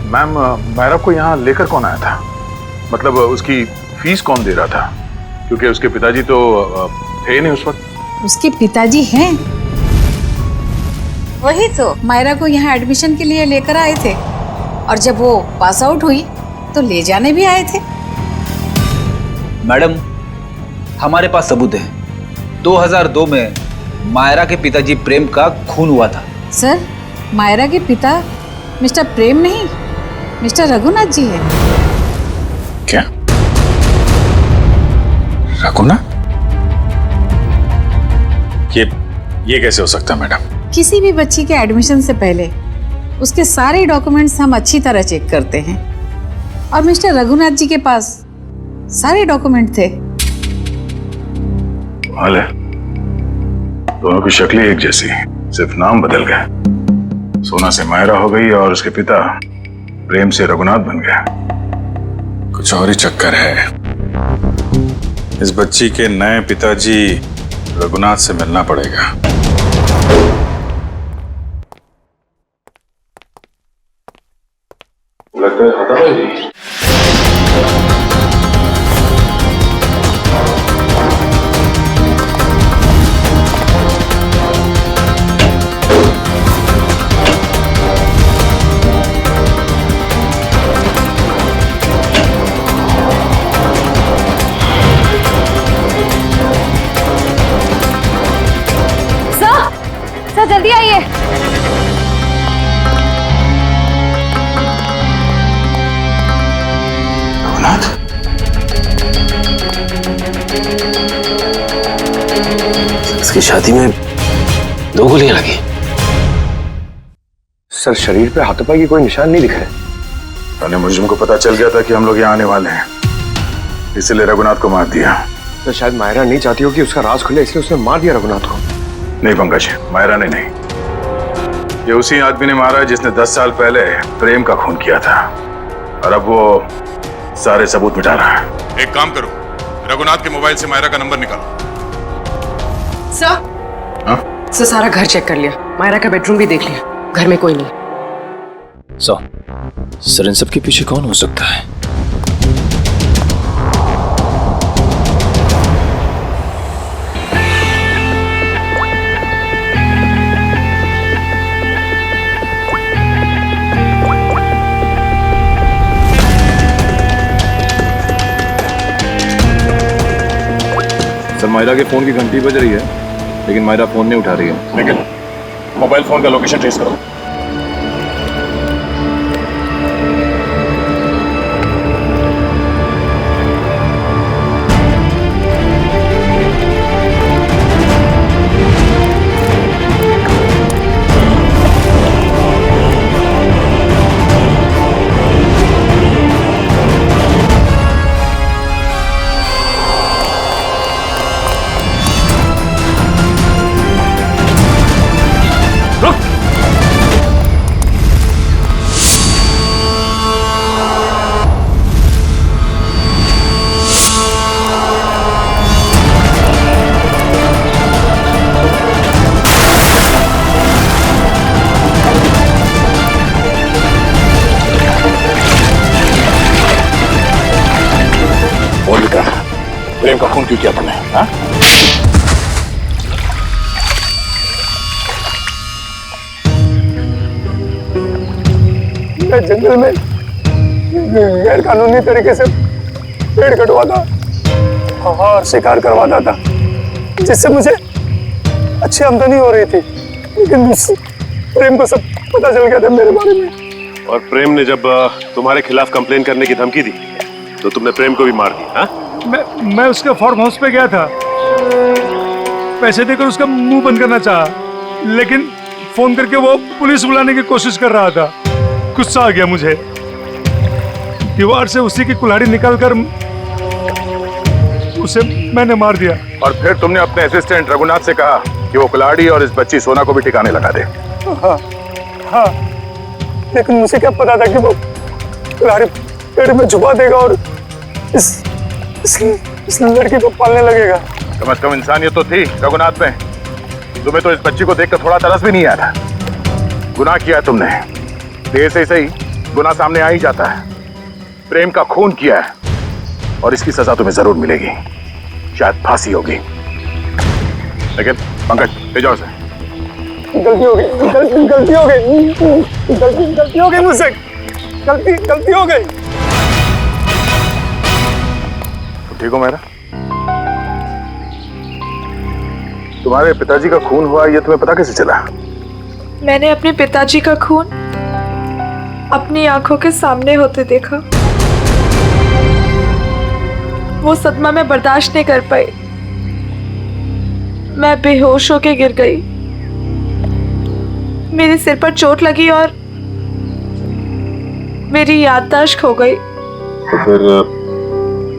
Speaker 7: मैम, मायरा को यहाँ लेकर कौन आया था? मतलब उसकी फीस कौन दे रहा था? क्योंकि उसके पिताजी तो थे नहीं उस वक्त।
Speaker 19: उसके पिताजी हैं, वही तो मायरा को यहाँ एडमिशन के लिए लेकर आए थे और जब वो पास आउट हुई तो ले जाने भी आए थे।
Speaker 11: मैडम हमारे पास सबूत है। 2002 में मायरा के पिताजी प्रेम का खून हुआ था।
Speaker 19: सर मायरा के पिता मिस्टर प्रेम नहीं, मिस्टर रघुनाथ जी है।
Speaker 9: क्या? रघुनाथ? ये कैसे हो सकता है मैडम?
Speaker 19: किसी भी बच्ची के एडमिशन से पहले उसके सारे डॉक्यूमेंट्स हम अच्छी तरह चेक करते हैं और मिस्टर रघुनाथ जी के पास सारे डॉक्यूमेंट थे।
Speaker 7: हाल है, दोनों की शक्लें एक जैसी, सिर्फ नाम बदल गए। सोना से मायरा हो गई और उसके पिता प्रेम से रघुनाथ बन गया।
Speaker 9: कुछ और ही चक्कर है। इस बच्ची के नए पिताजी रघुनाथ से मिलना पड़ेगा। लगता है खत्म है जी।
Speaker 16: सर जल्दी आइए।
Speaker 9: रघुनाथ?
Speaker 8: इसकी छाती में 2 गोलियां लगी। सर शरीर पे हाथापाई की कोई निशान नहीं दिख रहे।
Speaker 7: मुझे को पता चल गया था कि हम लोग यहाँ आने वाले हैं, इसलिए रघुनाथ को मार दिया।
Speaker 6: तो शायद मायरा नहीं चाहती हो कि उसका राज खुले, इसलिए उसने मार दिया रघुनाथ को।
Speaker 7: नहीं पंकज, मायरा ने नहीं, ये उसी आदमी ने मारा है जिसने 10 साल पहले प्रेम का खून किया था, और अब वो सारे सबूत मिटा रहा है। एक काम करो, रघुनाथ के मोबाइल से मायरा का नंबर निकालो।
Speaker 10: सर सारा घर चेक कर लिया, मायरा का बेडरूम भी देख लिया, घर में कोई नहीं।
Speaker 18: सर इन सब के पीछे कौन हो सकता है? सर मायरा के फोन की घंटी बज रही है, लेकिन मायरा फोन नहीं उठा रही है।
Speaker 7: लेकिन मोबाइल फोन का लोकेशन ट्रेस करो। प्रेम का खून क्यों किया तुमने? हाँ?
Speaker 6: मैं जंगल में गैर कानूनी तरीके से पेड़ कटवाता और शिकार करवाता था, जिससे मुझे अच्छी आमदनी हो रही थी। लेकिन प्रेम को सब पता चल गया था मेरे बारे में।
Speaker 14: और प्रेम ने जब तुम्हारे खिलाफ कंप्लेन करने की धमकी दी तो तुमने प्रेम को भी मार दिया? हाँ?
Speaker 3: मैं उसके फार्म हाउस पे गया था, पैसे देकर उसका मुंह बंद करना चाहा, लेकिन फोन करके वो पुलिस बुलाने की कोशिश कर रहा था। गुस्सा आ गया मुझे, दीवार से उसी की कुल्हाड़ी निकालकर उसे मैंने मार दिया।
Speaker 7: और फिर तुमने अपने असिस्टेंट रघुनाथ से कहा कि वो कुल्हाड़ी और इस बच्ची सोना को भी ठिकाने लगा दे।
Speaker 6: हाँ, लेकिन मुझे क्या पता था कि वो कुल्हाड़ी पेड़ में छुपा देगा और इस लड़की को पालने लगेगा।
Speaker 7: कम से कम इंसानियत तो थी रघुनाथ में। तुम्हें तो इस बच्ची को देखकर थोड़ा तरस भी नहीं आया था। गुनाह किया है तुमने, देर से सही गुनाह सामने आ ही जाता है। प्रेम का खून किया है और इसकी सजा तुम्हें जरूर मिलेगी, शायद फांसी होगी। लेकिन पंकज ले जाओ उसे।
Speaker 6: गलती हो गई, गलती हो गई, गलती हो गई मुझसे, गलती हो गई।
Speaker 7: ठीक हो मेरा? तुम्हारे पिताजी का खून हुआ ये तुम्हें पता कैसे चला?
Speaker 12: मैंने अपने पिताजी का खून अपनी आंखों के सामने होते देखा। वो सदमा में बर्दाश्त नहीं कर पाई, मैं बेहोश होके गिर गई। मेरे सिर पर चोट लगी और मेरी याददाश्त खो गई।
Speaker 14: तो फिर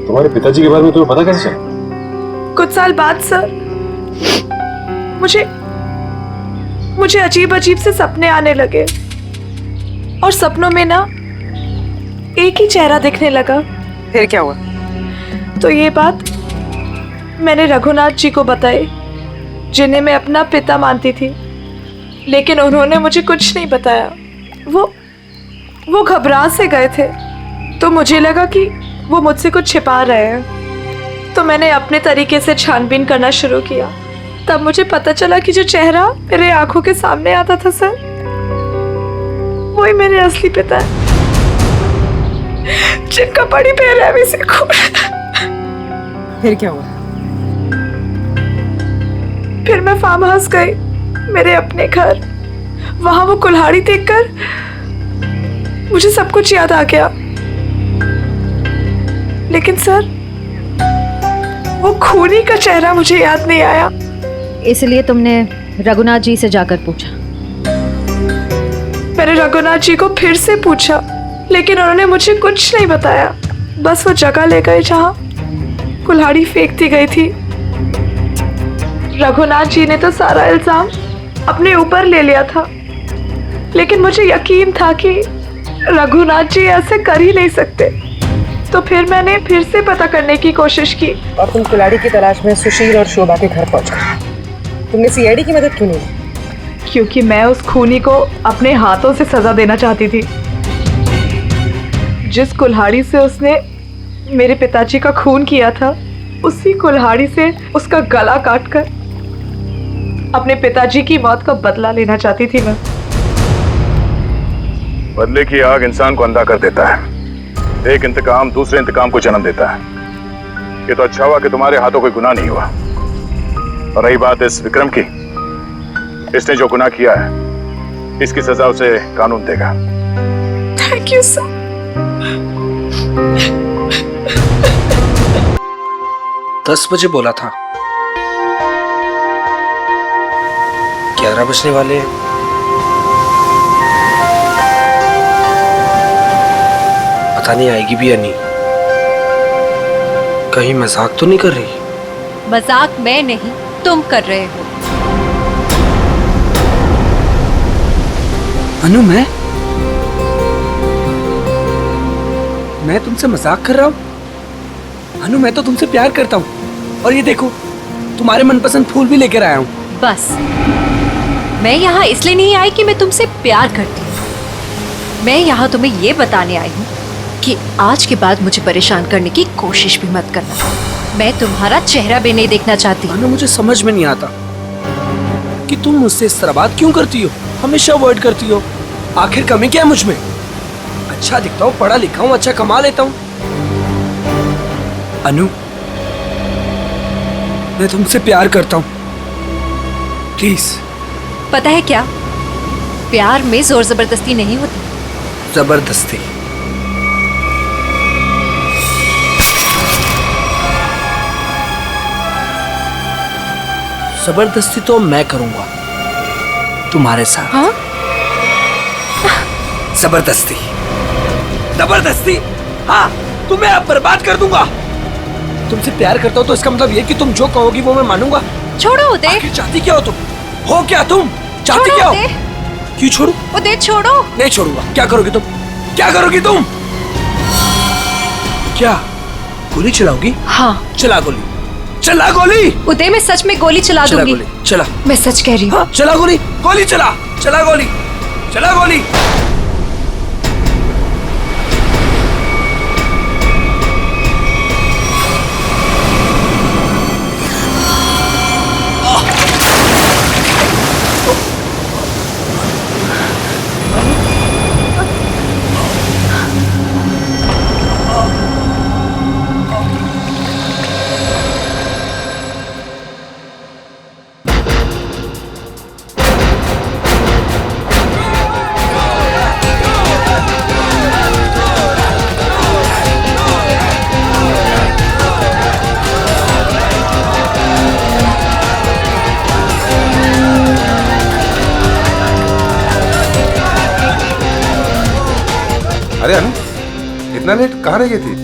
Speaker 14: तुम्हारे पिताजी के बारे में तुम्हें पता कैसे चला?
Speaker 12: कुछ साल बाद सर, मुझे अजीब अजीब से सपने आने लगे और सपनों में ना एक ही चेहरा दिखने लगा।
Speaker 10: फिर क्या हुआ?
Speaker 12: तो ये बात मैंने रघुनाथ जी को बताई, जिन्हें मैं अपना पिता मानती थी, लेकिन उन्होंने मुझे कुछ नहीं बताया। वो घबरा से गए थे, तो मुझे लगा कि वो मुझसे कुछ छिपा रहे हैं। तो मैंने अपने तरीके से छानबीन करना शुरू किया। तब मुझे पता चला कि जो चेहरा मेरे आंखों के सामने आता था सर, वही मेरे असली पिता है, जिनका बड़ी बेरहमी से खून।
Speaker 10: फिर क्या हुआ?
Speaker 12: फिर मैं फार्म हाउस गई, मेरे अपने घर। वहां वो कुल्हाड़ी देखकर मुझे सब कुछ याद आ गया। लेकिन सर, वो खूनी का चेहरा मुझे याद नहीं आया।
Speaker 16: इसलिए तुमने रघुनाथ जी से जाकर पूछा?
Speaker 12: मैंने रघुनाथ जी को फिर से पूछा, लेकिन उन्होंने मुझे कुछ नहीं बताया। बस वो जगह ले गए जहां कुल्हाड़ी फेंकती गई थी। रघुनाथ जी ने तो सारा इल्जाम अपने ऊपर ले लिया था, लेकिन मुझे यकीन था कि रघुनाथ जी ऐसे कर ही नहीं सकते। तो फिर मैंने फिर से पता करने की कोशिश की।
Speaker 17: और तुम कुल्हाड़ी की तलाश में सुशील और शोभा के घर पहुंच गए। तुमने सीआईडी की मदद क्यों नहीं ली?
Speaker 12: क्योंकि मैं उस खूनी को अपने हाथों से सजा देना चाहती थी। जिस कुल्हाड़ी से उसने मेरे पिताजी का खून किया था, उसी कुल्हाड़ी से उसका गला काटकर अपने पिताजी की मौत का बदला लेना चाहती थी मैं।
Speaker 7: बदले की आग इंसान को अंधा कर देता है। एक इंतकाम दूसरे इंतकाम को जन्म देता है। ये तो अच्छा हुआ कि तुम्हारे हाथों कोई गुनाह नहीं हुआ। और रही बात इस विक्रम की, इसने जो गुनाह किया है इसकी सजा उसे कानून देगा।
Speaker 12: Thank you sir.
Speaker 17: 10 बजे बोला था, 11 बजने वाले हैं। पता नहीं आएगी भी या नहीं। कहीं मजाक तो नहीं कर रही?
Speaker 16: मजाक मैं नहीं, तुम कर रहे हो।
Speaker 17: अनु, मैं तुमसे मजाक कर रहा हूँ? अनु, मैं तो तुमसे प्यार करता हूँ। और ये देखो, तुम्हारे मनपसंद फूल भी लेकर आया हूँ।
Speaker 16: बस, मैं यहाँ इसलिए नहीं आई कि मैं तुमसे प्यार करती हूँ। मैं यहाँ तुम्हें ये बताने आई हूँ कि आज के बाद मुझे परेशान करने की कोशिश भी मत करना। मैं तुम्हारा चेहरा भी नहीं देखना चाहती।
Speaker 17: अनु, मुझे समझ में नहीं आता कि तुम मुझसे इस तरह बात क्यों करती हो, हमेशा अवॉइड करती हो। आखिर कमी क्या है मुझ में? अच्छा दिखता हूँ, पढ़ा लिखा हूँ, अच्छा कमा लेता हूँ। अनु, मैं तुमसे प्यार करता हूँ, प्लीज।
Speaker 16: पता है क्या, प्यार में जोर जबरदस्ती नहीं होती।
Speaker 17: जबरदस्ती? जबरदस्ती तो मैं करूंगा तुम्हारे साथ।
Speaker 16: हाँ?
Speaker 17: जबरदस्ती, जबरदस्ती, हाँ, तुम्हें अब बर्बाद कर दूंगा। तुमसे प्यार करता हूँ तो इसका मतलब ये कि तुम जो कहोगी वो मैं मानूंगा।
Speaker 16: छोड़ो उदय।
Speaker 17: आखिर चाहती क्या हो तुम? हो क्या तुम? चाहती क्या हो? क्यों छोड़ू?
Speaker 16: उदय छोड़ो।
Speaker 17: नहीं छोड़ूंगा। क्या करोगी तुम? क्या करोगी तुम? क्या गोली चलाओगी?
Speaker 16: हाँ।
Speaker 17: चला गोली, चला गोली।
Speaker 16: उदय, मैं सच में गोली चला
Speaker 17: चला
Speaker 16: दूंगी।
Speaker 17: गोली, चला।
Speaker 16: मैं सच कह रही हूँ।
Speaker 17: हाँ, चला गोली, गोली चला, चला गोली, चला गोली।
Speaker 13: अरे अनु, इतना लेट कहाँ रह गई थी?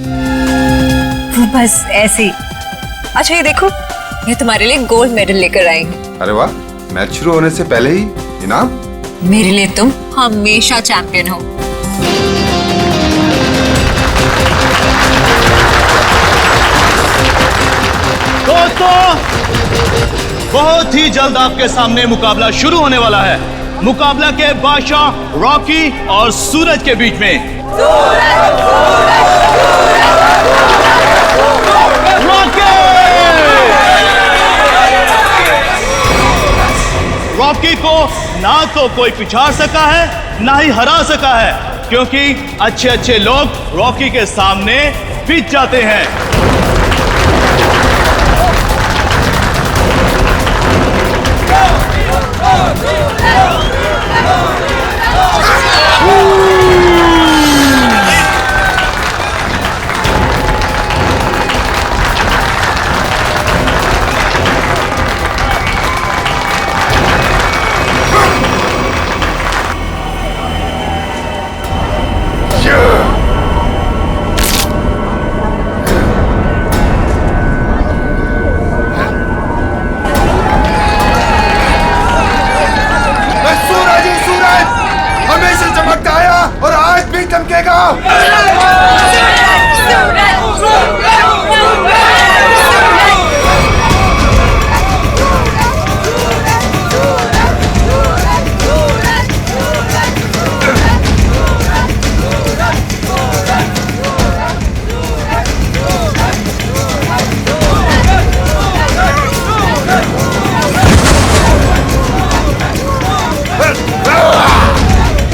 Speaker 20: बस ऐसे ही। अच्छा ये देखो, ये तुम्हारे लिए गोल्ड मेडल लेकर आई हूँ।
Speaker 13: अरे वाह, मैच शुरू होने से पहले ही इनाम?
Speaker 20: मेरे लिए तुम हमेशा चैंपियन हो।
Speaker 4: दोस्तों, बहुत ही जल्द आपके सामने मुकाबला शुरू होने वाला है। मुकाबला के बादशाह रॉकी और सूरज के बीच में। रॉकी को ना तो कोई पिछाड़ सका है, ना ही हरा सका है, क्योंकि अच्छे अच्छे लोग रॉकी के सामने पिट जाते हैं।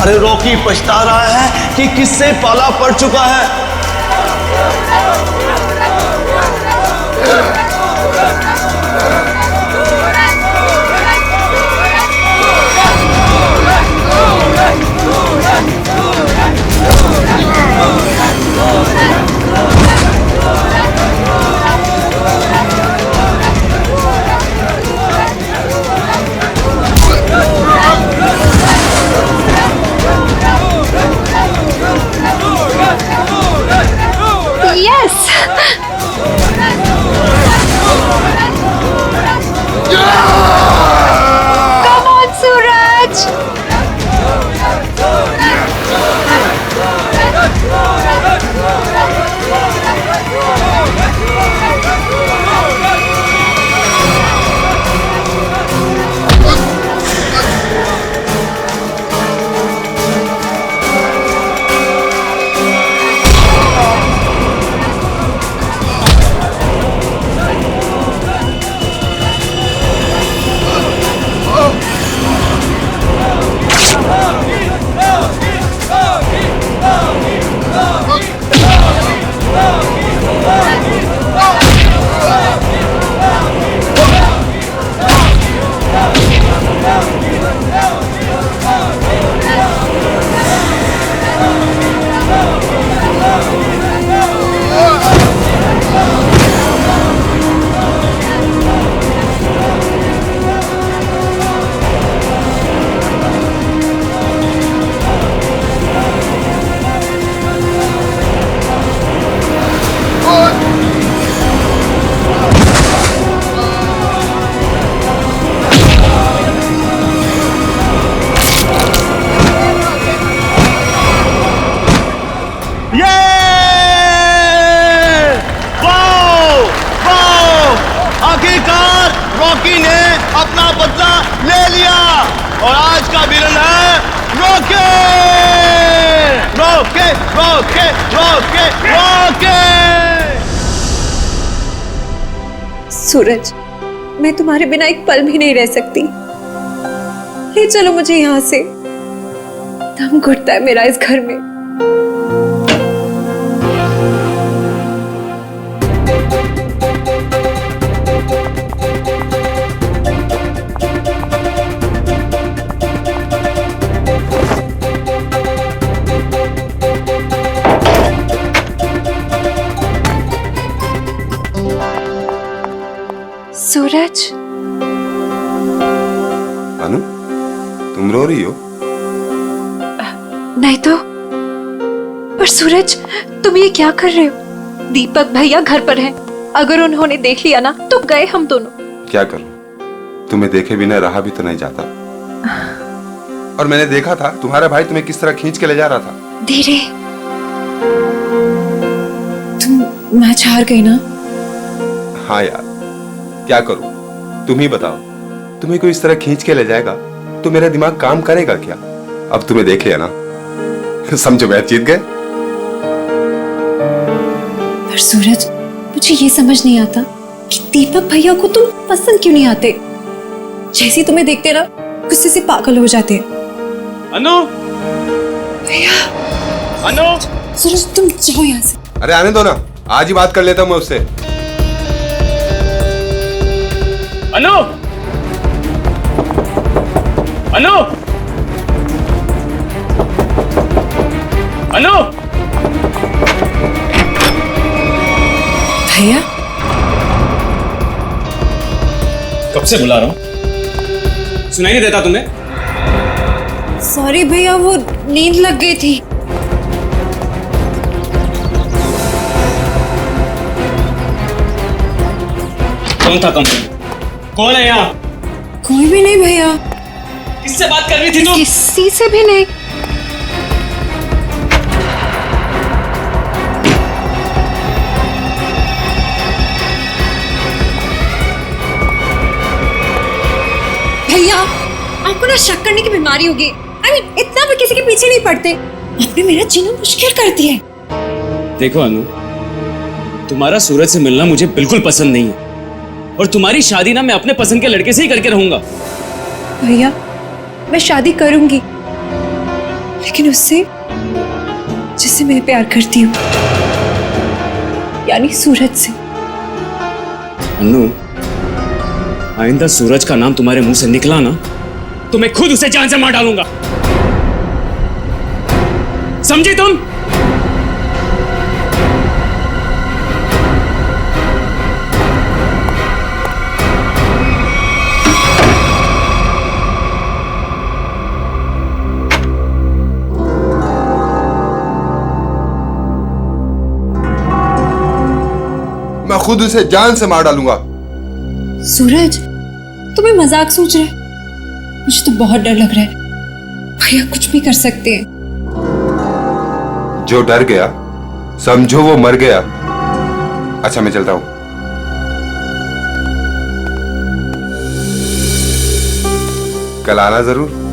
Speaker 21: अरे रॉकी पछता रहा है कि किससे पाला पड़ चुका है।
Speaker 16: यस कम ऑन सूरज। आखिरकार रॉकी ने अपना बदला ले लिया और आज का विलन है Rocky. Rocky Rocky Rocky Rocky.
Speaker 20: Suraj, मैं तुम्हारे बिना एक पल भी नहीं रह सकती। ले चलो मुझे यहाँ से, दम घुटता है मेरा इस घर में।
Speaker 16: सूरज,
Speaker 13: अनु, तुम रो रही हो?
Speaker 16: नहीं तो। पर सूरज, तुम ये क्या कर रहे हो? दीपक भैया घर पर हैं। अगर उन्होंने देख लिया ना तो गए हम दोनों।
Speaker 13: क्या करूं? तुम्हें देखे बिना रहा भी तो नहीं जाता। और मैंने देखा था तुम्हारा भाई तुम्हें किस तरह खींच के ले जा रहा था।
Speaker 20: धीरे, तुम मैच हार गई ना?
Speaker 13: हाँ यार, क्या करूं? तुम ही बताओ। तुम्हें कोई इस तरह खींच के ले जाएगा तो मेरा दिमाग काम करेगा क्या? अब तुम्हें देख लिया ना, समझो मैच जीत गए।
Speaker 20: पर सूरज, मुझे ये समझ नहीं आता कि दीपक भैया को तुम पसंद क्यों नहीं आते। जैसे तुम्हें देखते ना गुस्से से पागल हो जाते।
Speaker 21: अनु,
Speaker 20: भैया,
Speaker 21: अनु,
Speaker 20: सूरज तुम जाओ यहाँ से।
Speaker 13: अरे आने दो ना, आज ही बात कर लेता हूं मैं उससे।
Speaker 21: अनु, अनु, अनु,
Speaker 20: भैया
Speaker 22: कब से बुला रहा हूं, सुनाई नहीं देता तुम्हें?
Speaker 20: सॉरी भैया, वो नींद लग गई थी।
Speaker 22: कौन था कंप्लेंट? कौन है यहाँ?
Speaker 20: कोई भी नहीं भैया।
Speaker 22: किससे बात कर रही थी तुम?
Speaker 16: किसी से भी नहीं।
Speaker 20: भैया, आपको ना शक करने की बीमारी होगी। इतना भी किसी के पीछे नहीं पड़ते। आपने मेरा जीना मुश्किल कर दिया है।
Speaker 22: देखो अनु, तुम्हारा सूरज से मिलना मुझे बिल्कुल पसंद नहीं है और तुम्हारी शादी ना मैं अपने पसंद के लड़के से ही करके रहूंगा।
Speaker 20: भैया, मैं शादी करूंगी, लेकिन उससे जिससे मैं प्यार करती हूँ, यानी सूरज से।
Speaker 22: अन्नू, आइंदा सूरज का नाम तुम्हारे मुंह से निकला ना तो मैं खुद उसे जान से मार डालूंगा, समझी तुम?
Speaker 13: मैं खुद उसे जान से मार डालूंगा।
Speaker 20: सूरज, तुम्हें मजाक सोच रहे? मुझे तो बहुत डर लग रहा है। भैया कुछ भी कर सकते हैं।
Speaker 13: जो डर गया समझो वो मर गया। अच्छा मैं चलता हूं। कल आना जरूर।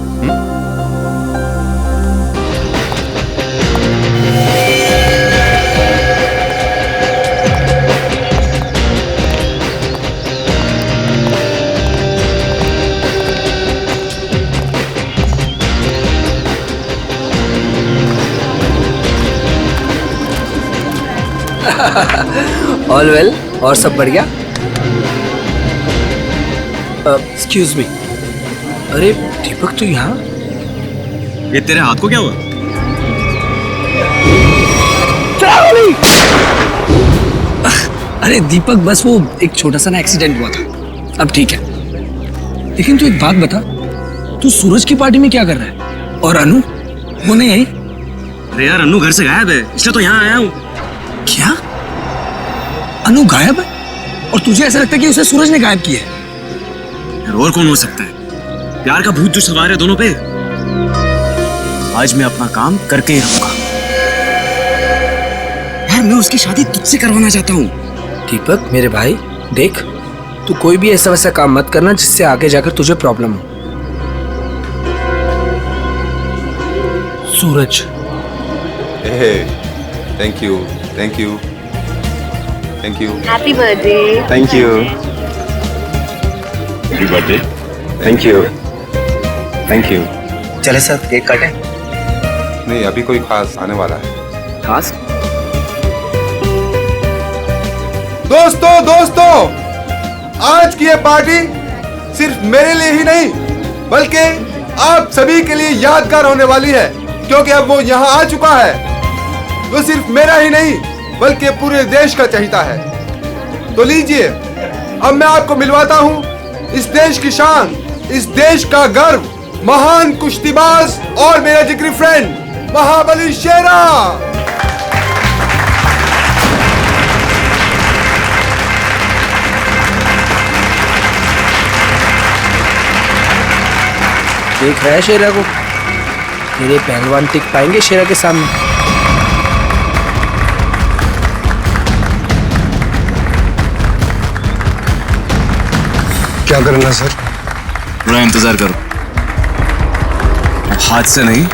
Speaker 17: ऑल वेल, और सब बढ़िया? एक्सक्यूज मी, अरे दीपक तू यहाँ?
Speaker 22: ये तेरे हाथ को क्या हुआ?
Speaker 17: अरे दीपक, बस वो एक छोटा सा ना एक्सीडेंट हुआ था, अब ठीक है। लेकिन तू एक बात बता, तू सूरज की पार्टी में क्या कर रहा है? और अनु वो नहीं आई?
Speaker 22: अरे यार, अन्नू घर से गायब है, इसलिए तो यहाँ आया हूँ।
Speaker 17: क्या? अनु गायब है? और तुझे ऐसा लगता है कि उसे सूरज ने गायब किया है?
Speaker 22: यार और कौन हो सकता है? प्यार का भूत जो सवार है दोनों पे। आज मैं अपना काम करके ही रहूंगा। यार मैं उसकी शादी तुझसे करवाना चाहता हूँ।
Speaker 17: दीपक मेरे भाई, देख तू कोई भी ऐसा वैसा काम मत करना जिससे आगे जाकर तुझे प्रॉब्लम हो। Suraj.
Speaker 13: Thank you, thank you, thank you.
Speaker 20: Happy birthday.
Speaker 13: Thank you.
Speaker 14: Happy birthday.
Speaker 13: Thank you, thank you.
Speaker 5: चले सर, केक काटें?
Speaker 13: नहीं, अभी कोई खास आने वाला है।
Speaker 5: खास?
Speaker 13: दोस्तों, आज की ये पार्टी सिर्फ मेरे लिए ही नहीं बल्कि आप सभी के लिए यादगार होने वाली है, क्योंकि अब वो यहाँ आ चुका है। वो सिर्फ मेरा ही नहीं बल्कि पूरे देश का चहेता है। तो लीजिए, अब मैं आपको मिलवाता हूँ इस देश की शान, इस देश का गर्व, महान कुश्तीबाज और मेरा जिगरी फ्रेंड महाबली शेरा।
Speaker 17: देख रहा है शेरा को? मेरे पहलवान टिक पाएंगे शेरा के सामने?
Speaker 11: क्या करना सर?
Speaker 22: थोड़ा इंतजार करो, हाथ से नहीं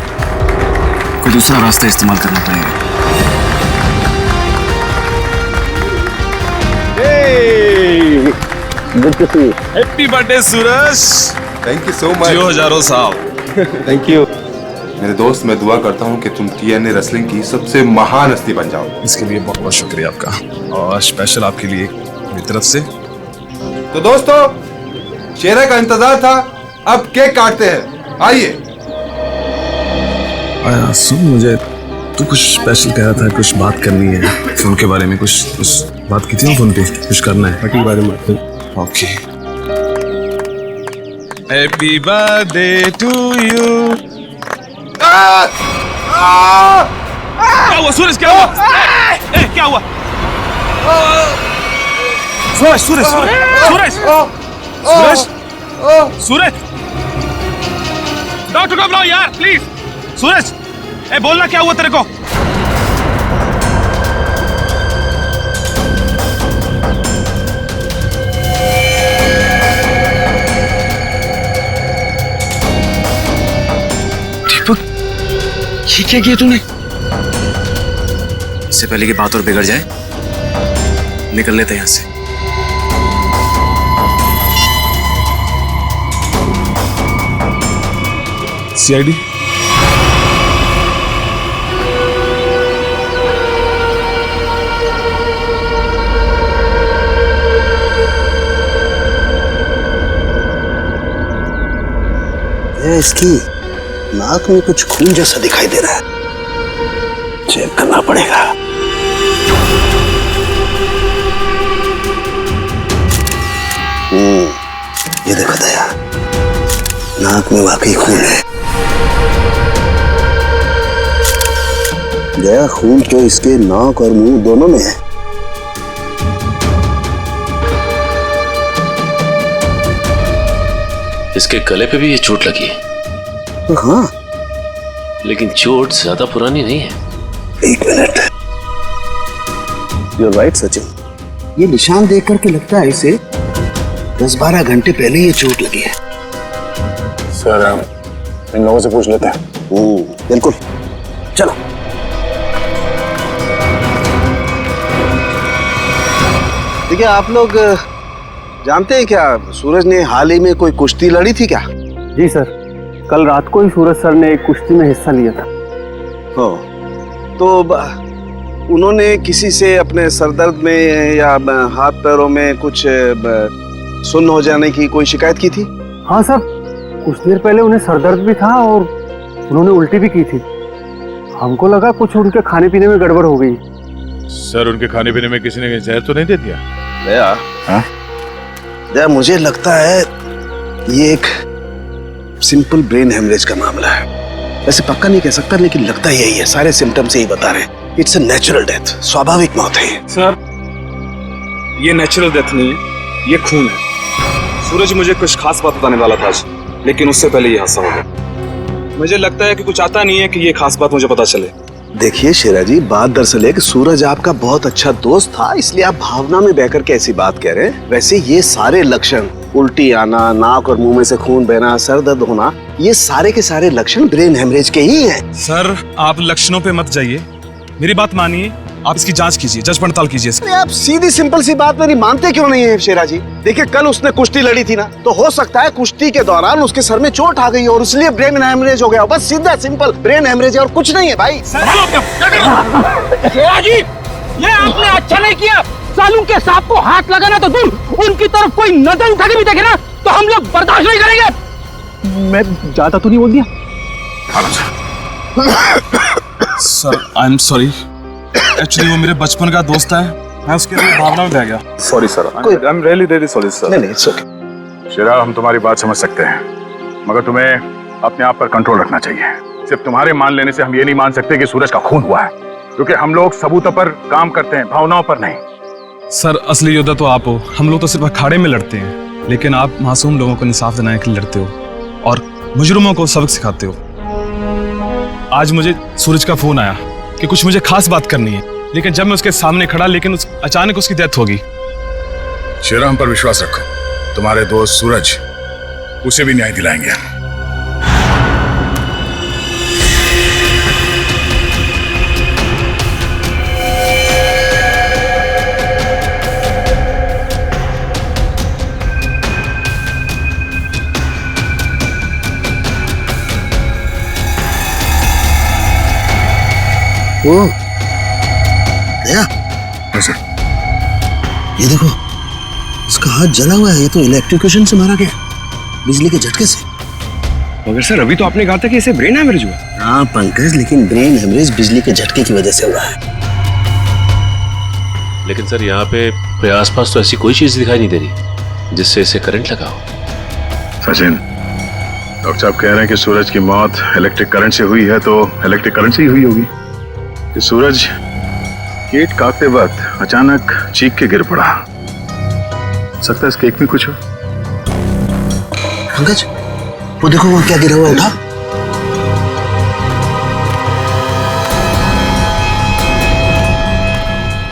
Speaker 22: कोई दूसरा रास्ता इस्तेमाल करना पड़ेगा।
Speaker 18: Happy birthday Suraj.
Speaker 13: Thank you so much.
Speaker 18: जियो हजारों साहब।
Speaker 13: थैंक यू मेरे दोस्त। मैं दुआ करता हूँ कि तुम TNA रेसलिंग की सबसे महान हस्ती बन जाओ।
Speaker 18: इसके लिए बहुत बहुत शुक्रिया आपका, और स्पेशल आपके लिए मेरी तरफ से।
Speaker 13: तो दोस्तों, शेरा का इंतजार था, अब केक काटते हैं। आइए।
Speaker 18: सुन, मुझे तू कुछ स्पेशल कह रहा था, कुछ बात करनी है फोन के बारे में। कुछ बात की थी ना फोन पे, कुछ करना है पार्टी के बारे में। Okay. Happy birthday to you. क्या हुआ सूरज? क्या हुआ? क्या हुआ? सूरज सूरज सूरज सूरज सूरज, डॉक्टर को बुलाओ यार प्लीज। सूरज, बोलना क्या हुआ तेरे को?
Speaker 17: दीपक, ये क्या किया तूने?
Speaker 22: इससे पहले की बात और बिगड़ जाए, निकल लेते हैं यहाँ से।
Speaker 18: CID
Speaker 8: है इसकी नाक में कुछ खून जैसा दिखाई दे रहा है, चेक करना पड़ेगा। ये देखो दया, नाक में वाकई खून है। दया, खून तो इसके नाक और मुंह दोनों में है।
Speaker 15: इसके गले पे भी ये चोट लगी है।
Speaker 8: हाँ,
Speaker 15: लेकिन चोट ज्यादा पुरानी नहीं है।
Speaker 8: एक मिनट, You're right, सचिन। ये निशान देख करके लगता है इसे 10-12 घंटे पहले ये चोट लगी है।
Speaker 6: सर, इन लोगों से पूछ लेते हैं।
Speaker 8: बिल्कुल, चलो। देखिए, आप लोग जानते हैं क्या, सूरज ने हाल ही में कोई कुश्ती लड़ी थी क्या?
Speaker 1: जी सर, कल रात को ही सूरज सर ने एक कुश्ती में हिस्सा लिया था।
Speaker 8: हो, तो उन्होंने किसी से अपने सरदर्द में या हाथ पैरों में कुछ सुन्न हो जाने की कोई शिकायत की थी?
Speaker 1: हाँ सर, कुछ देर पहले उन्हें सरदर्द भी था और उन्होंने उल्टी भी की थी। हमको लगा कुछ उनके खाने पीने में गड़बड़ हो गई।
Speaker 9: सर, उनके खाने पीने में किसी ने जहर तो नहीं दे दिया?
Speaker 8: दया, हाँ? दया, मुझे लगता है ये एक सिंपल ब्रेन हेमरेज का मामला है। वैसे पक्का नहीं कह सकता, लेकिन लगता यही है। सारे सिम्टम्स यही बता रहे हैं। इट्स अ नेचुरल डेथ, स्वाभाविक मौत है।
Speaker 18: सर, ये नेचुरल डेथ नहीं है, ये खून है। सूरज मुझे कुछ खास बात बताने वाला था आज, लेकिन उससे पहले ये हादसा हो गया। मुझे लगता है कि कुछ आता नहीं है कि ये खास बात मुझे पता चले।
Speaker 8: देखिए शेरा जी, बात दरअसल है कि सूरज आपका बहुत अच्छा दोस्त था, इसलिए आप भावना में बहकर के ऐसी बात कह रहे हैं। वैसे ये सारे लक्षण, उल्टी आना, नाक और मुंह में से खून बहना, सर दर्द होना, ये सारे के सारे लक्षण ब्रेन हेमरेज के ही हैं।
Speaker 18: सर, आप लक्षणों पे मत जाइए, मेरी बात मानिए। आप इसकी जांच कीजिए, जांच पड़ताल कीजिए।
Speaker 8: अरे आप सीधी सिंपल सी बात मेरी मानते क्यों नहीं है शेरा जी? देखिए, कल उसने कुश्ती लड़ी थी ना, तो हो सकता है कुश्ती के दौरान उसके सर में चोट आ गई और इसलिए ब्रेन हेमरेज हो गया। बस सीधा सिंपल ब्रेन हेमरेज है और कुछ नहीं है भाई।
Speaker 2: शेरा जी, ये आपने अच्छा नहीं किया। सालू के सांप को हाथ लगाना तो दूर, उनकी तरफ कोई नजर उठा के भी देखे ना तो हम लोग बर्दाश्त नहीं करेंगे।
Speaker 1: मैं ज्यादा तो नहीं बोल दिया?
Speaker 18: Sir, I am sorry. Actually वो मेरे बचपन का दोस्त है, मैं उसके लिए भावना में बह गया।
Speaker 7: Sorry sir, I am really really sorry sir.
Speaker 8: नहीं, इट्स ओके।
Speaker 7: शेरा, हम तुम्हारी बात समझ सकते हैं, मगर तुम्हें अपने आप पर कंट्रोल रखना चाहिए। सिर्फ तुम्हारे मान लेने से हम ये नहीं मान सकते कि सूरज का खून हुआ है, क्योंकि हम लोग सबूतों पर काम करते हैं, भावनाओं पर नहीं।
Speaker 18: सर, असली योद्धा तो आप हो। हम लोग तो सिर्फ अखाड़े में लड़ते हैं, लेकिन आप मासूम लोगों को इंसाफ दिलाने के लिए लड़ते हो और मुजरिमों को सबक सिखाते हो। आज मुझे सूरज का फोन आया कि कुछ मुझे खास बात करनी है, लेकिन जब मैं उसके सामने खड़ा, लेकिन अचानक उसकी डेथ हो गई।
Speaker 7: शेरा, हम पर विश्वास रखो, तुम्हारे दोस्त सूरज, उसे भी न्याय दिलाएंगे।
Speaker 8: ओ, दया, ये देखो, इसका हाथ जला हुआ है। ये तो इलेक्ट्रिक्यूशन से मारा गया, बिजली के झटके से।
Speaker 22: मगर सर, अभी तो आपने कहा था कि इसे ब्रेन हेमरेज हुआ।
Speaker 8: हाँ पंकज, लेकिन ब्रेन हेमरेज बिजली के झटके की वजह से हुआ है।
Speaker 15: लेकिन सर, यहाँ पे आसपास तो ऐसी कोई चीज दिखाई नहीं दे रही जिससे इसे करंट लगा हो।
Speaker 7: सचिन, डॉक्टर साहब कह रहे हैं कि सूरज की मौत इलेक्ट्रिक करंट से हुई है, तो इलेक्ट्रिक करंट से ही हुई होगी। कि सूरज केक काटते वक्त अचानक चीख के गिर पड़ा। सकता है इस केक में कुछ हो।
Speaker 8: पंकज, वो देखो वहां क्या गिरा हुआ, उठा।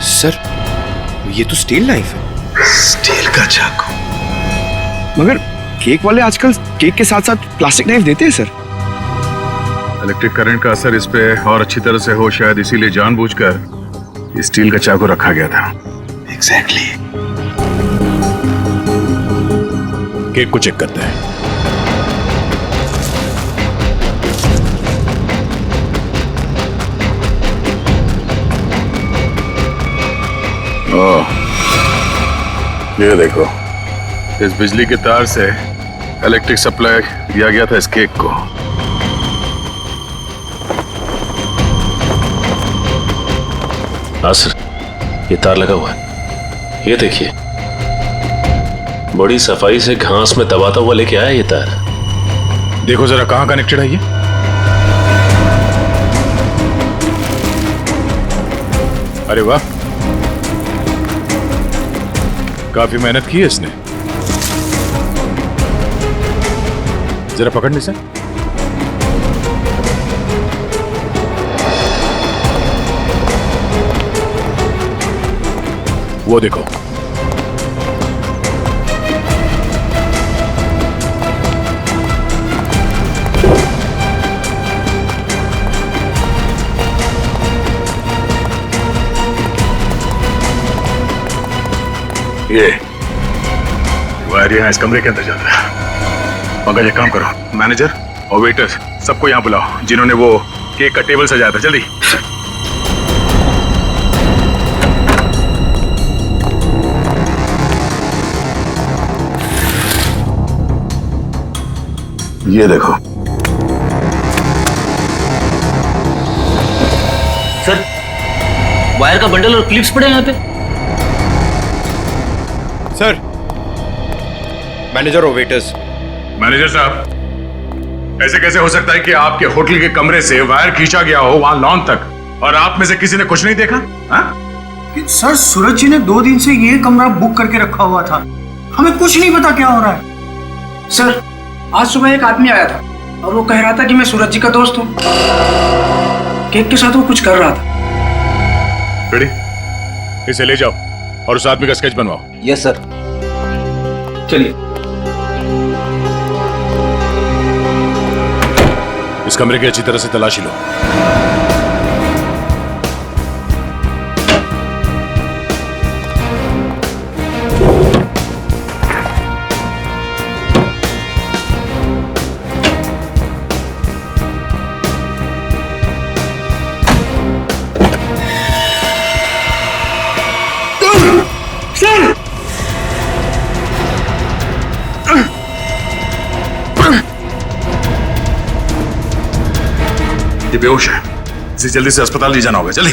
Speaker 22: सर, ये तो स्टील नाइफ है।
Speaker 8: स्टील का चाकू।
Speaker 22: मगर केक वाले आजकल केक के साथ साथ प्लास्टिक नाइफ देते हैं सर।
Speaker 7: इलेक्ट्रिक करंट का असर इस पे और अच्छी तरह से हो, शायद इसीलिए जानबूझकर स्टील का चाकू रखा गया था।
Speaker 8: एग्जैक्टली।
Speaker 7: केक को चेक करते हैं। ओह, ये देखो, इस बिजली के तार से इलेक्ट्रिक सप्लाई दिया गया था इस केक को।
Speaker 14: हाँ सर, ये तार लगा हुआ है, ये देखिए। बड़ी सफाई से घास में दबाता हुआ लेके आया ये तार।
Speaker 7: देखो जरा कहां कनेक्टेड है ये। अरे वाह, काफी मेहनत की है इसने। जरा पकड़ने से। वो देखो, ये वायर यहाँ इस कमरे के अंदर जाता है। मगर ये काम करो, मैनेजर और वेटर सबको यहाँ बुलाओ जिन्होंने वो केक का टेबल सजाया था। जल्दी। ये देखो
Speaker 3: सर, वायर का बंडल और क्लिप्स पड़े हैं यहाँ पे।
Speaker 11: सर, मैनेजर और वेटर्स।
Speaker 7: मैनेजर साहब, ऐसे कैसे हो सकता है कि आपके होटल के कमरे से वायर खींचा गया हो वहां लॉन तक और आप में से किसी ने कुछ नहीं देखा?
Speaker 5: सर, सूरज जी ने 2 दिन से ये कमरा बुक करके रखा हुआ था, हमें कुछ नहीं पता क्या हो रहा है।
Speaker 17: सर, आज सुबह एक आदमी आया था और वो कह रहा था कि मैं सूरज जी का दोस्त हूँ। केक के साथ वो कुछ कर रहा था।
Speaker 7: रेडी, इसे ले जाओ और उस आदमी का स्केच बनवाओ।
Speaker 3: Yes sir.
Speaker 7: चलिए। इस कमरे की अच्छी तरह से तलाशी लो। ये बेहोश है, इसे जल्दी से अस्पताल ले जाना होगा। जल्दी।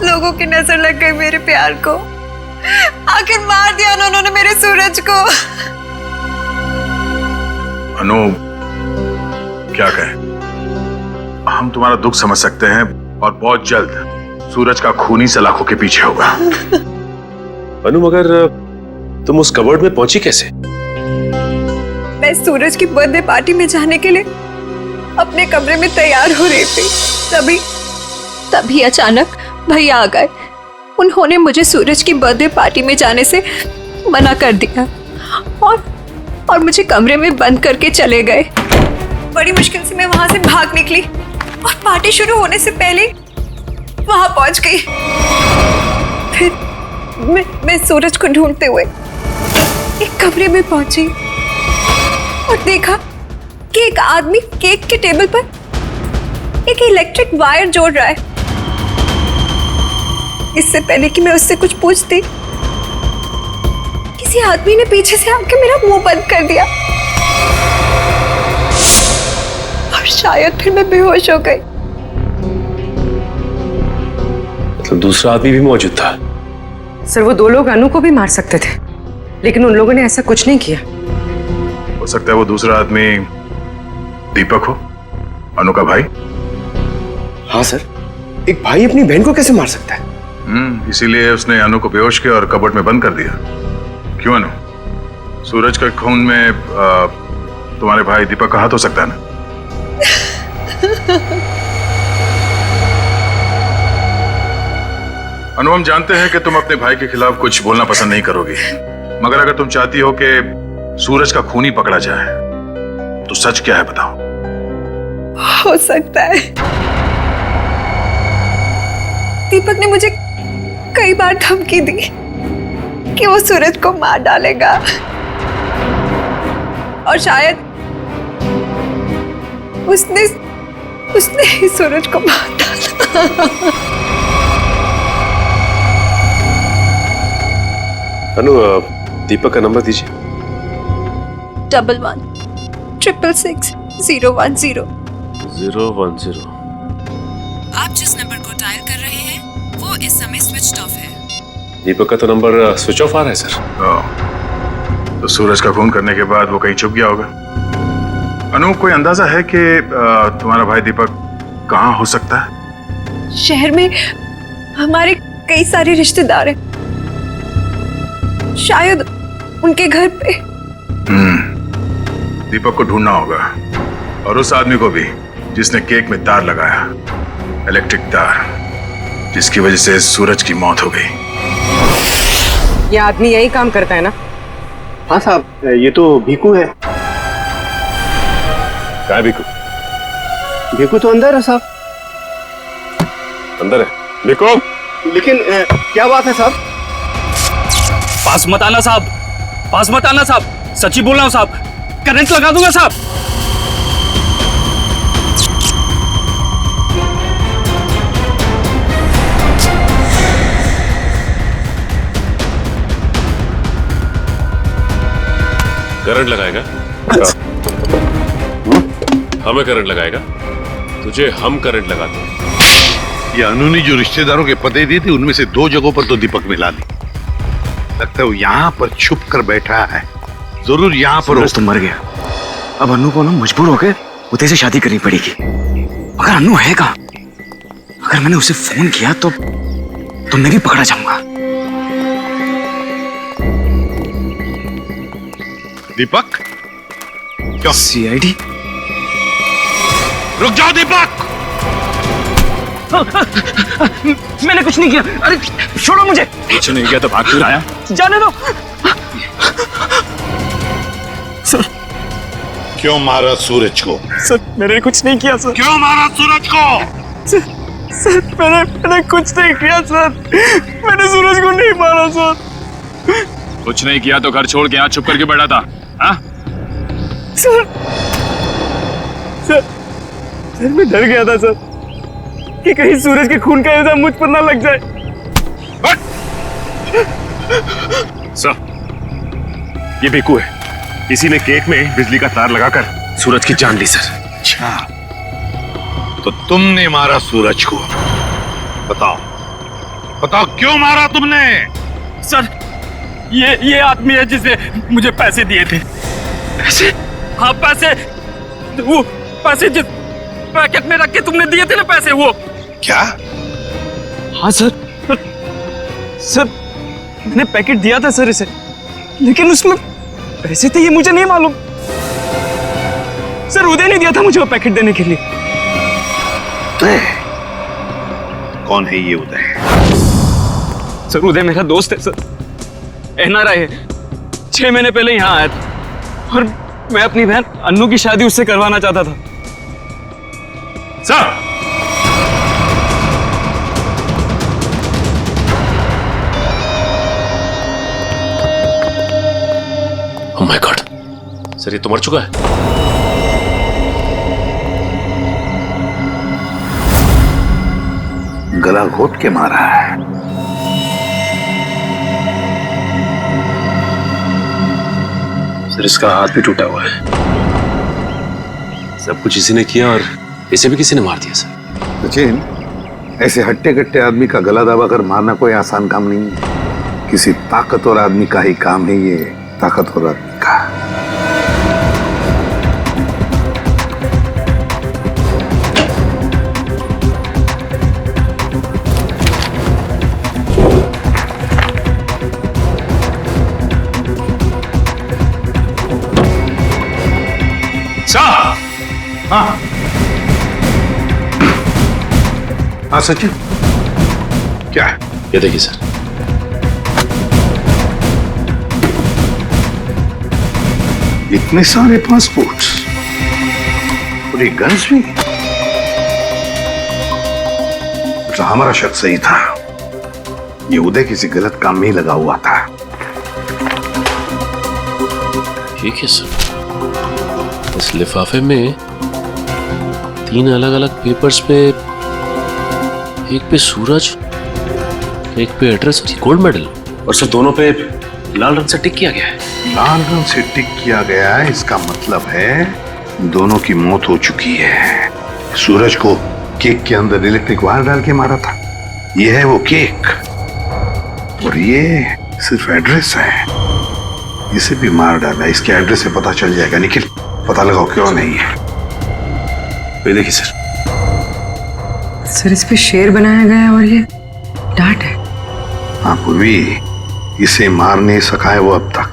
Speaker 20: लोगों की नजर लग गई मेरे प्यार को, आखिर मार दिया उन्होंने मेरे सूरज को।
Speaker 7: अनु, क्या कहें, हम तुम्हारा दुख समझ सकते हैं और बहुत जल्द सूरज का खून ही सलाखों के पीछे होगा।
Speaker 14: अनु, मगर तुम उस कबर्ड में पहुंची कैसे?
Speaker 20: मैं सूरज की बर्थडे पार्टी में जाने के लिए अपने कमरे में तैयार हो रही थी, तभी अचानक भैया आ गए। उन्होंने मुझे सूरज की बर्थडे पार्टी में जाने से मना कर दिया और मुझे कमरे में बंद करके चले गए। बड़ी मुश्किल से मैं वहां से भाग निकली और पार्टी शुरू होने से पहले वहां पहुंच गई। फिर मैं सूरज को ढूंढते हुए एक कमरे में पहुंची और देखा कि एक आदमी केक के टेबल पर एक इलेक्ट्रिक वायर जोड़ रहा है। इससे पहले कि मैं उससे कुछ पूछती, किसी आदमी ने पीछे से आके मेरा मुंह बंद कर दिया और शायद फिर मैं बेहोश हो गई।
Speaker 14: मतलब दूसरा आदमी भी मौजूद था?
Speaker 10: सर, वो 2 लोग अनु को भी मार सकते थे, लेकिन उन लोगों ने ऐसा कुछ नहीं किया।
Speaker 7: हो सकता है वो दूसरा आदमी दीपक हो, अनु का भाई।
Speaker 11: हाँ सर, एक भाई अपनी बहन को कैसे मार सकता है?
Speaker 7: इसीलिए उसने अनु को बेहोश किया और कबर्ड में बंद कर दिया। क्यों अनु, सूरज के खून में तुम्हारे भाई दीपक का हाथ हो सकता है ना? अनु, हम जानते हैं कि तुम अपने भाई के खिलाफ कुछ बोलना पसंद नहीं करोगी, मगर अगर तुम चाहती हो कि सूरज का खून ही पकड़ा जाए तो सच क्या है बताओ।
Speaker 20: हो सकता है दीपक ने मुझे कई बार धमकी दी कि वो सूरज को मार डालेगा और शायद उसने ही सूरज को मार डाला।
Speaker 14: अनु, दीपक का नंबर दीजिए।
Speaker 20: 11666010।
Speaker 14: 010।
Speaker 16: आप जिस नंबर को डायल कर रहे हैं वो इस समय स्विच ऑफ है।
Speaker 14: दीपक का तो नंबर स्विच ऑफ आ रहा है सर।
Speaker 7: तो सूरज का खून करने के बाद वो कहीं छुप गया होगा। अनूप, कोई अंदाजा है कि तुम्हारा भाई दीपक कहाँ हो सकता है?
Speaker 20: शहर में हमारे कई सारे रिश्तेदार हैं, शायद उनके घर पे।
Speaker 7: दीपक को ढूंढना होगा, और उस आदमी को भी जिसने केक में तार लगाया, इलेक्ट्रिक तार, जिसकी वजह से सूरज की मौत हो गई।
Speaker 2: ये आदमी यही काम करता है ना?
Speaker 1: हाँ साहब, ये तो भीकू है।
Speaker 14: क्या भीकू?
Speaker 1: भीकू तो अंदर है साहब।
Speaker 14: अंदर है भीकू?
Speaker 1: लेकिन क्या बात है साहब?
Speaker 22: पास मत आना साहब, पास मत आना साहब, सच्ची बोल रहा हूँ साहब, करंट लगा दूंगा साहब।
Speaker 14: करंट लगाएगा? हमें करंट लगाएगा? तुझे हम करंट लगाते हैं।
Speaker 12: ये अनु ने जो रिश्तेदारों के पते दिए थे उनमें से 2 जगहों पर तो दीपक मिला नहीं। लगता है वो यहाँ पर छुप कर बैठा है, जरूर यहाँ पर।
Speaker 22: सूरज तो मर गया, अब अनु को ना मजबूर होकर उदय से शादी करनी पड़ेगी। अगर अनु है कहाँ? अगर मैंने उसे फोन किया तो मैं भी पकड़ा जाऊंगा।
Speaker 12: दीपक? क्या?
Speaker 22: सीआईडी?
Speaker 12: रुक जाओ दीपक!
Speaker 2: मैंने कुछ नहीं किया। अरे छोड़ो मुझे।
Speaker 22: कुछ नहीं किया तो भाग क्यों आया?
Speaker 2: जाने दो।
Speaker 12: सर, क्यों मारा सूरज को?
Speaker 2: सर, मैंने कुछ नहीं किया सर।
Speaker 12: क्यों मारा सूरज को?
Speaker 2: सर, मैंने कुछ नहीं किया सर। मैंने सूरज को नहीं मारा सर।
Speaker 22: कुछ नहीं किया तो घर छोड़ के यहाँ छुप करके बैठा था? हाँ?
Speaker 2: सर, मैं डर गया था सर कि कहीं सूरज के खून का इल्जाम मुझ पर ना लग जाए।
Speaker 14: सर, ये बेकू है, इसी ने केक में बिजली का तार लगाकर सूरज की जान ली सर।
Speaker 12: अच्छा, तो तुमने मारा सूरज को? बताओ क्यों मारा तुमने?
Speaker 22: सर, ये आदमी है जिसने मुझे पैसे दिए थे। पैसे? हाँ पैसे, वो पैसे जिस पैकेट में रख के तुमने दिए थे ना पैसे, वो।
Speaker 12: क्या?
Speaker 2: हाँ सर, मैंने पैकेट दिया था सर इसे, लेकिन उसमें पैसे थे ये मुझे नहीं मालूम। सर, उदय ने दिया था मुझे वो पैकेट देने के लिए।
Speaker 12: कौन है ये उदय?
Speaker 2: सर, उदय मेरा दोस्त है सर, एनआरआई है। 6 महीने पहले यहाँ आया था और मैं अपनी बहन अन्नू की शादी उससे करवाना चाहता था।
Speaker 14: Sir, oh my God, sir ये तो मर चुका है।
Speaker 12: गला घोट के मारा है।
Speaker 15: सर, इसका हाथ भी टूटा हुआ है। सब कुछ इसी ने किया और इसे भी किसी ने मार दिया सर।
Speaker 12: सचिन, ऐसे हट्टे कट्टे आदमी का गला दबाकर मारना कोई आसान काम नहीं है। किसी ताकतवर आदमी का ही काम है ये, ताकतवर आदमी का।
Speaker 14: हाँ
Speaker 12: हाँ सचिन, क्या है?
Speaker 15: ये देखिए सर,
Speaker 12: इतने सारे पासपोर्ट्स और ये गन्स भी। तो हमारा शक सही था, ये उदय किसी गलत काम में ही लगा हुआ था।
Speaker 15: ठीक है सर, इस लिफाफे में 3 अलग अलग पेपर्स पे, एक पे सूरज, एक पे एड्रेस और गोल्ड मेडल, और सर दोनों पे
Speaker 3: लाल रंग से टिक किया गया है।
Speaker 12: लाल रंग से टिक किया गया है, इसका मतलब है दोनों की मौत हो चुकी है। सूरज को केक के अंदर इलेक्ट्रिक वायर डाल के मारा था। ये है वो केक और ये सिर्फ एड्रेस है। इसे भी मार डाला, इसके एड्रेस से पता चल जाएगा। निखिल पता लगाओ क्यों नहीं है।
Speaker 3: ये देखिए सर।
Speaker 4: सर इस पे शेर बनाया गया है और ये डांट है।
Speaker 12: हाँ पूर्वी, इसे मार नहीं सका है वो अब तक।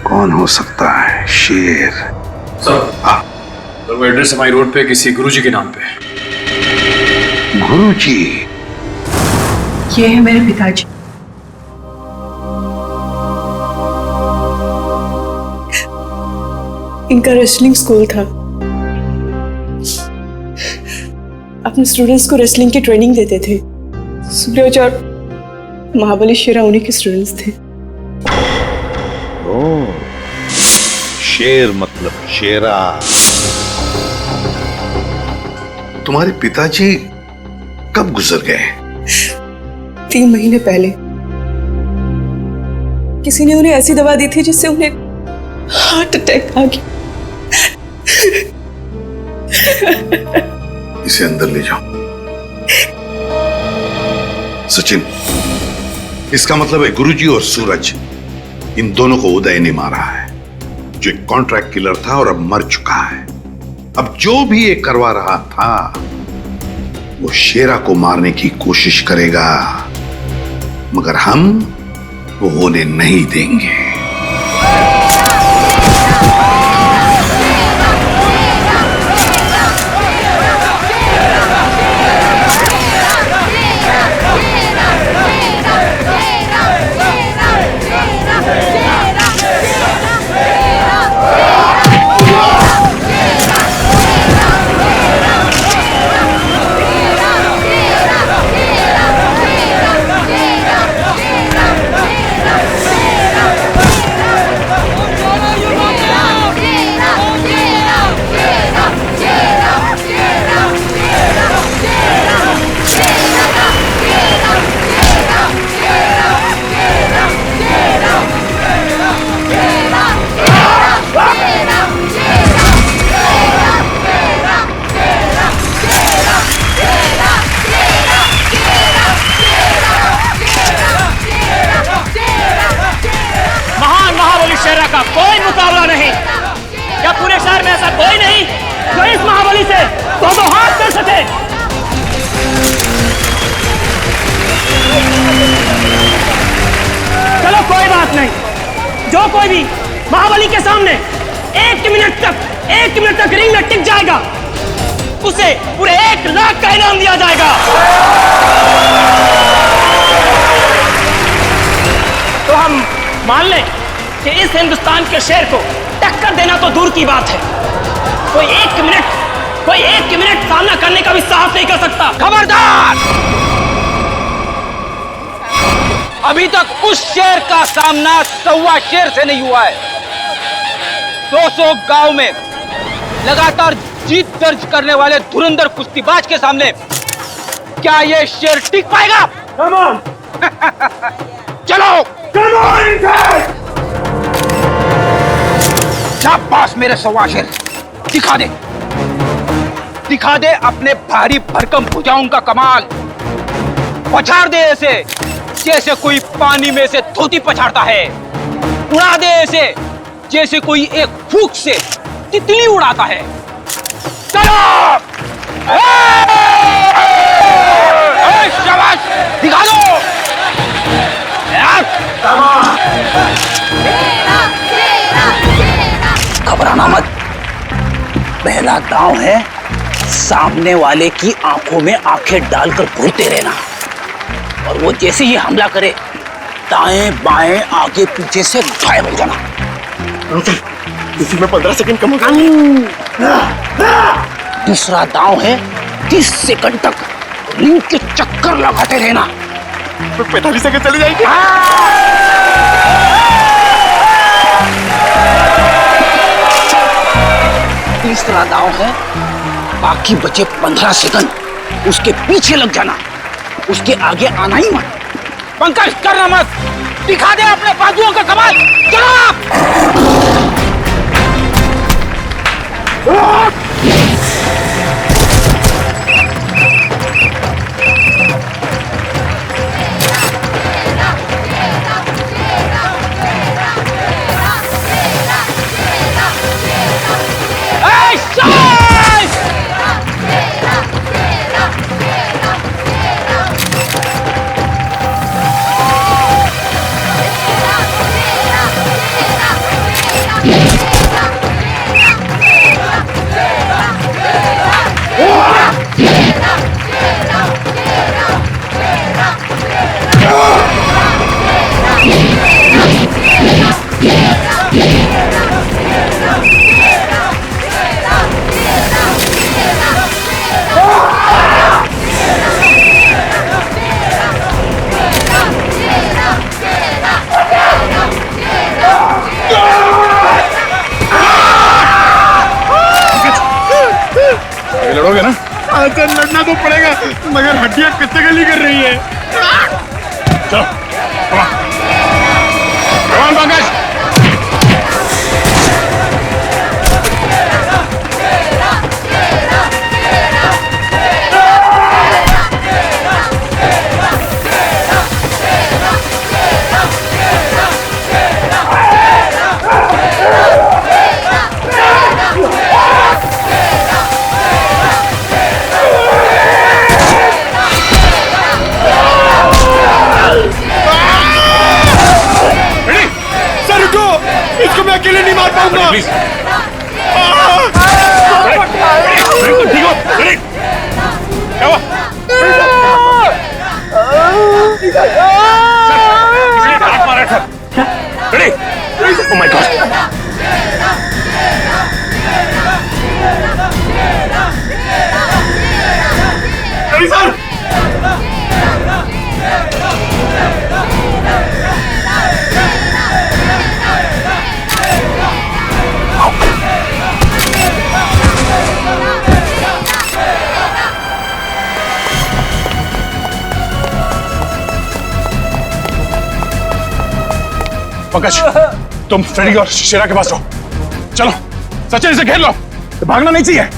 Speaker 12: कौन हो सकता है? शेर।
Speaker 2: सर हाँ, तो वो एड्रेस हमारी रोड पे किसी गुरुजी के नाम पे।
Speaker 12: गुरुजी?
Speaker 4: ये है मेरे पिताजी।
Speaker 19: इनका रेसलिंग स्कूल था। अपने स्टूडेंट्स को रेसलिंग की ट्रेनिंग देते थे। सूरज और महाबली शेरा उन्हीं के स्टूडेंट्स थे।
Speaker 12: ओ, शेर मतलब शेरा। तुम्हारे पिताजी कब गुजर गए?
Speaker 19: 3 महीने पहले। किसी ने उन्हें ऐसी दवा दी थी जिससे उन्हें हार्ट अटैक आ गया।
Speaker 12: इसे अंदर ले जाओ। सचिन, इसका मतलब है गुरुजी और सूरज, इन दोनों को उदय ने मारा है, जो एक कॉन्ट्रैक्ट किलर था और अब मर चुका है। अब जो भी ये करवा रहा था वो शेरा को मारने की कोशिश करेगा, मगर हम वो होने नहीं देंगे।
Speaker 22: कोई मुकाबला नहीं। क्या पूरे शहर में ऐसा कोई नहीं जो इस महाबली से दो हाथ कर सके? चलो कोई बात नहीं, जो कोई भी महाबली के सामने 1 मिनट तक रिंग में टिक जाएगा उसे पूरे 1 लाख का इनाम दिया जाएगा। तो हम मान लें कि इस हिंदुस्तान के शेर को टक्कर देना तो दूर की बात है, कोई एक मिनट सामना करने का भी साहस नहीं कर सकता। खबरदार!
Speaker 23: अभी तक उस शेर का सामना 1.25 शेर से नहीं हुआ है। 200 गांव में लगातार जीत दर्ज करने वाले धुरंधर कुश्तीबाज के सामने क्या ये शेर टिक पाएगा? Come on! चलो! Come on! शाबाश मेरे 1.25 शेर, दिखा दे अपने भारी भरकम भुजाओं का कमाल। पछाड़ दे ऐसे जैसे कोई पानी में से धोती पछाड़ता है। उड़ा दे ऐसे जैसे कोई एक फूंक से तितली उड़ाता है। चलो! शाबाश, दिखा दो। घबराना मत, पहला दांव है सामने वाले की आंखों में आंखें डालकर घूरते रहना, और वो जैसे ही हमला करे दाएं बाएं आगे पीछे से गायब हो जाना।
Speaker 6: इसी में 15 सेकंड कम हो गए।
Speaker 23: दूसरा दांव है 30 सेकंड तक रिंग के चक्कर लगाते रहना।
Speaker 6: 45 सेकंड चली जाएगी।
Speaker 23: तीसरा दांव है बाकी बचे 15 सेकंड उसके पीछे लग जाना, उसके आगे आना ही मत। पंकज करना मत, दिखा दे अपने बाजुओं का कमाल। चलो
Speaker 7: लड़ोगे ना?
Speaker 6: सर लड़ना तो पड़ेगा मगर हड्डियां कितने गली कर रही है।
Speaker 7: चलो कमान पंकज।
Speaker 6: इसको मैं अकेले नहीं मार पाऊंगा।
Speaker 7: प्लीज ठीक हो? क्या हुआ? Oh my God!
Speaker 6: Sir
Speaker 7: Pankaj तुम फ्रेडी और शेरा के पास रहो। चलो सचिन इसे घेर लो, भागना नहीं चाहिए।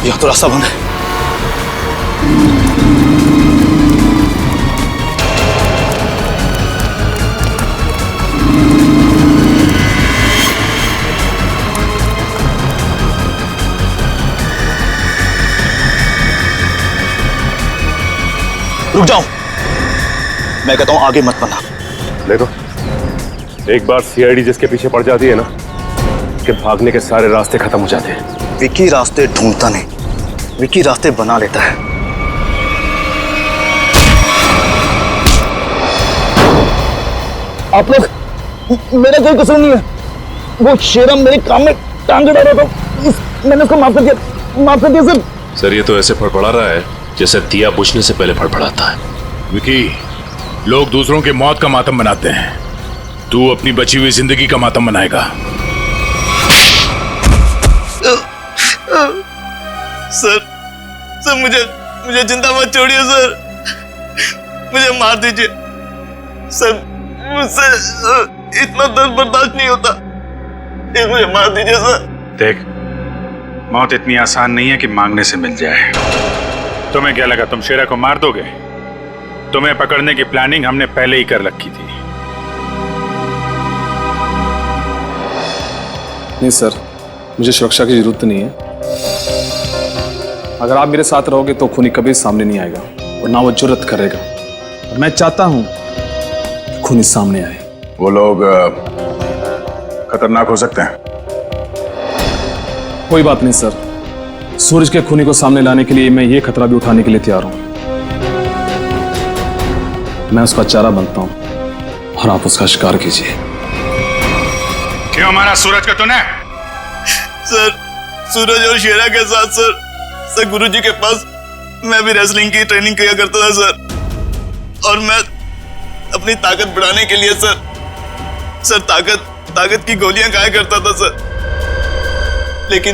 Speaker 11: यहाँ तो रास्ता बंद है। रुक जाओ, मैं कहता हूं आगे मत बढ़ना।
Speaker 14: देखो एक बार सीआईडी जिसके पीछे पड़ जाती है ना, उसके भागने के सारे रास्ते खत्म हो जाते हैं।
Speaker 11: विकी रास्ते ढूंढता नहीं, विकी रास्ते बना लेता है। आप लोग, मेरा कोई कसूर नहीं है। वो शेरा मेरे काम में टांग अड़ा रहा था, मैंने उसको माफ कर दिया सर।
Speaker 15: सर ये तो ऐसे फड़फड़ा रहा है जैसे दिया बुझने से पहले फड़फड़ाता है।
Speaker 12: विकी, लोग दूसरों के मौत का मातम मनाते हैं, तू अपनी बची हुई जिंदगी का मातम मनाएगा।
Speaker 11: सर मुझे जिंदा मत छोड़िए सर, मुझे मार दीजिए सर, मुझसे इतना दर्द बर्दाश्त नहीं होता, मुझे मार दीजिए सर।
Speaker 12: देख, मौत इतनी आसान नहीं है कि मांगने से मिल जाए। तुम्हें क्या लगा तुम शेरा को मार दोगे? तुम्हें पकड़ने की प्लानिंग हमने पहले ही कर रखी थी।
Speaker 18: नहीं सर, मुझे सुरक्षा की जरूरत नहीं है। अगर आप मेरे साथ रहोगे तो खूनी कभी सामने नहीं आएगा और ना वो जुर्रत करेगा। और मैं चाहता हूं कि खूनी सामने आए।
Speaker 7: वो लोग खतरनाक हो सकते हैं।
Speaker 18: कोई बात नहीं सर, सूरज के खूनी को सामने लाने के लिए मैं ये खतरा भी उठाने के लिए तैयार हूं। मैं उसका चारा बनता हूं और आप उसका शिकार कीजिए।
Speaker 12: क्यों मारा सूरज का तूने?
Speaker 9: सर, सूरज और शेरा के साथ सर गुरुजी के पास मैं भी रेसलिंग की ट्रेनिंग किया करता था सर। और मैं अपनी ताकत बढ़ाने के लिए सर ताकत की गोलियां खाया करता था सर। लेकिन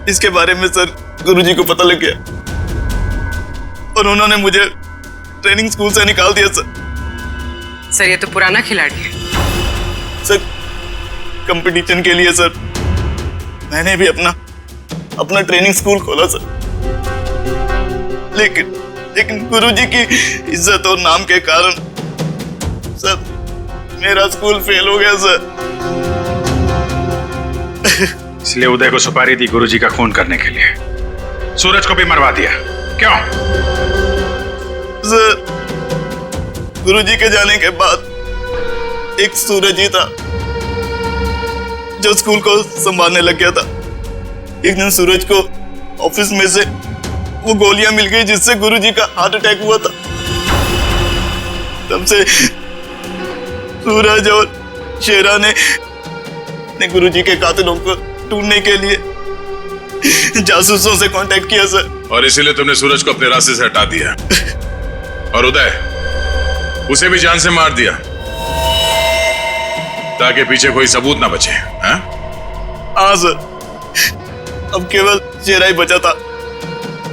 Speaker 9: इसके बारे में सर गुरुजी को पता लग गया और उन्होंने मुझे ट्रेनिंग स्कूल से निकाल दिया सर।
Speaker 4: ये तो पुराना खिलाड़ी है
Speaker 9: सर। कंपटीशन के लिए सर मैंने भी अपना ट्रेनिंग स्कूल खोला सर। लेकिन गुरुजी की इज्जत और नाम के कारण सर मेरा स्कूल फेल हो गया सर।
Speaker 12: इसलिए उदय को सुपारी दी गुरुजी का खून करने के लिए, सूरज को भी मरवा दिया। क्यों?
Speaker 9: सर गुरुजी के जाने के बाद एक सूरज ही था जो स्कूल को संभालने लग गया था। एक दिन सूरज को ऑफिस में से वो गोलियां मिल गई जिससे गुरुजी का हार्ट अटैक हुआ था। तब से सूरज और शेरा ने गुरुजी के कातिलों को ढूंढने के लिए जासूसों से कांटेक्ट किया सर।
Speaker 12: और इसीलिए तुमने सूरज को अपने रास्ते से हटा दिया और उदय उसे भी जान से मार दिया ताकि पीछे कोई सबूत ना बचे।
Speaker 9: हाँ सर, अब केवल शेरा ही बचा था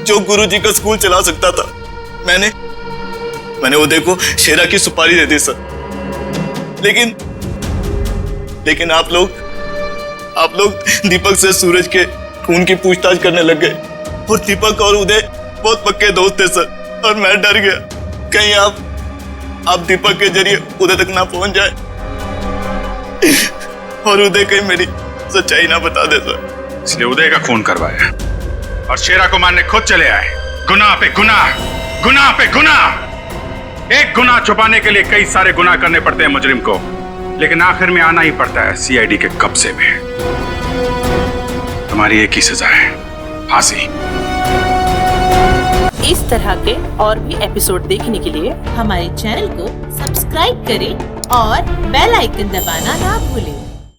Speaker 9: जो गुरुजी का स्कूल चला सकता था। मैंने उदय को शेरा की सुपारी दे दी सर। लेकिन आप लोग दीपक से सूरज के खून की पूछताछ करने लग गए और दीपक और उदय बहुत पक्के दोस्त थे सर। और मैं डर गया कहीं आप दीपक के जरिए उदय तक ना पहुंच जाए और उदय कहीं मेरी सच्चाई ना बता दे सर।
Speaker 12: इसलिए उदय का खून करवाया और शेरा को मारने खुद चले आए। गुनाह पे गुनाह, गुनाह पे गुनाह। एक गुनाह छुपाने के लिए कई सारे गुनाह करने पड़ते हैं मुजरिम को, लेकिन आखिर में आना ही पड़ता है सीआईडी के कब्जे में। तुम्हारी एक ही सजा है, फांसी।
Speaker 13: इस तरह के और भी एपिसोड देखने के लिए हमारे चैनल को सब्सक्राइब करें और बेल आइकन दबाना ना भूलें।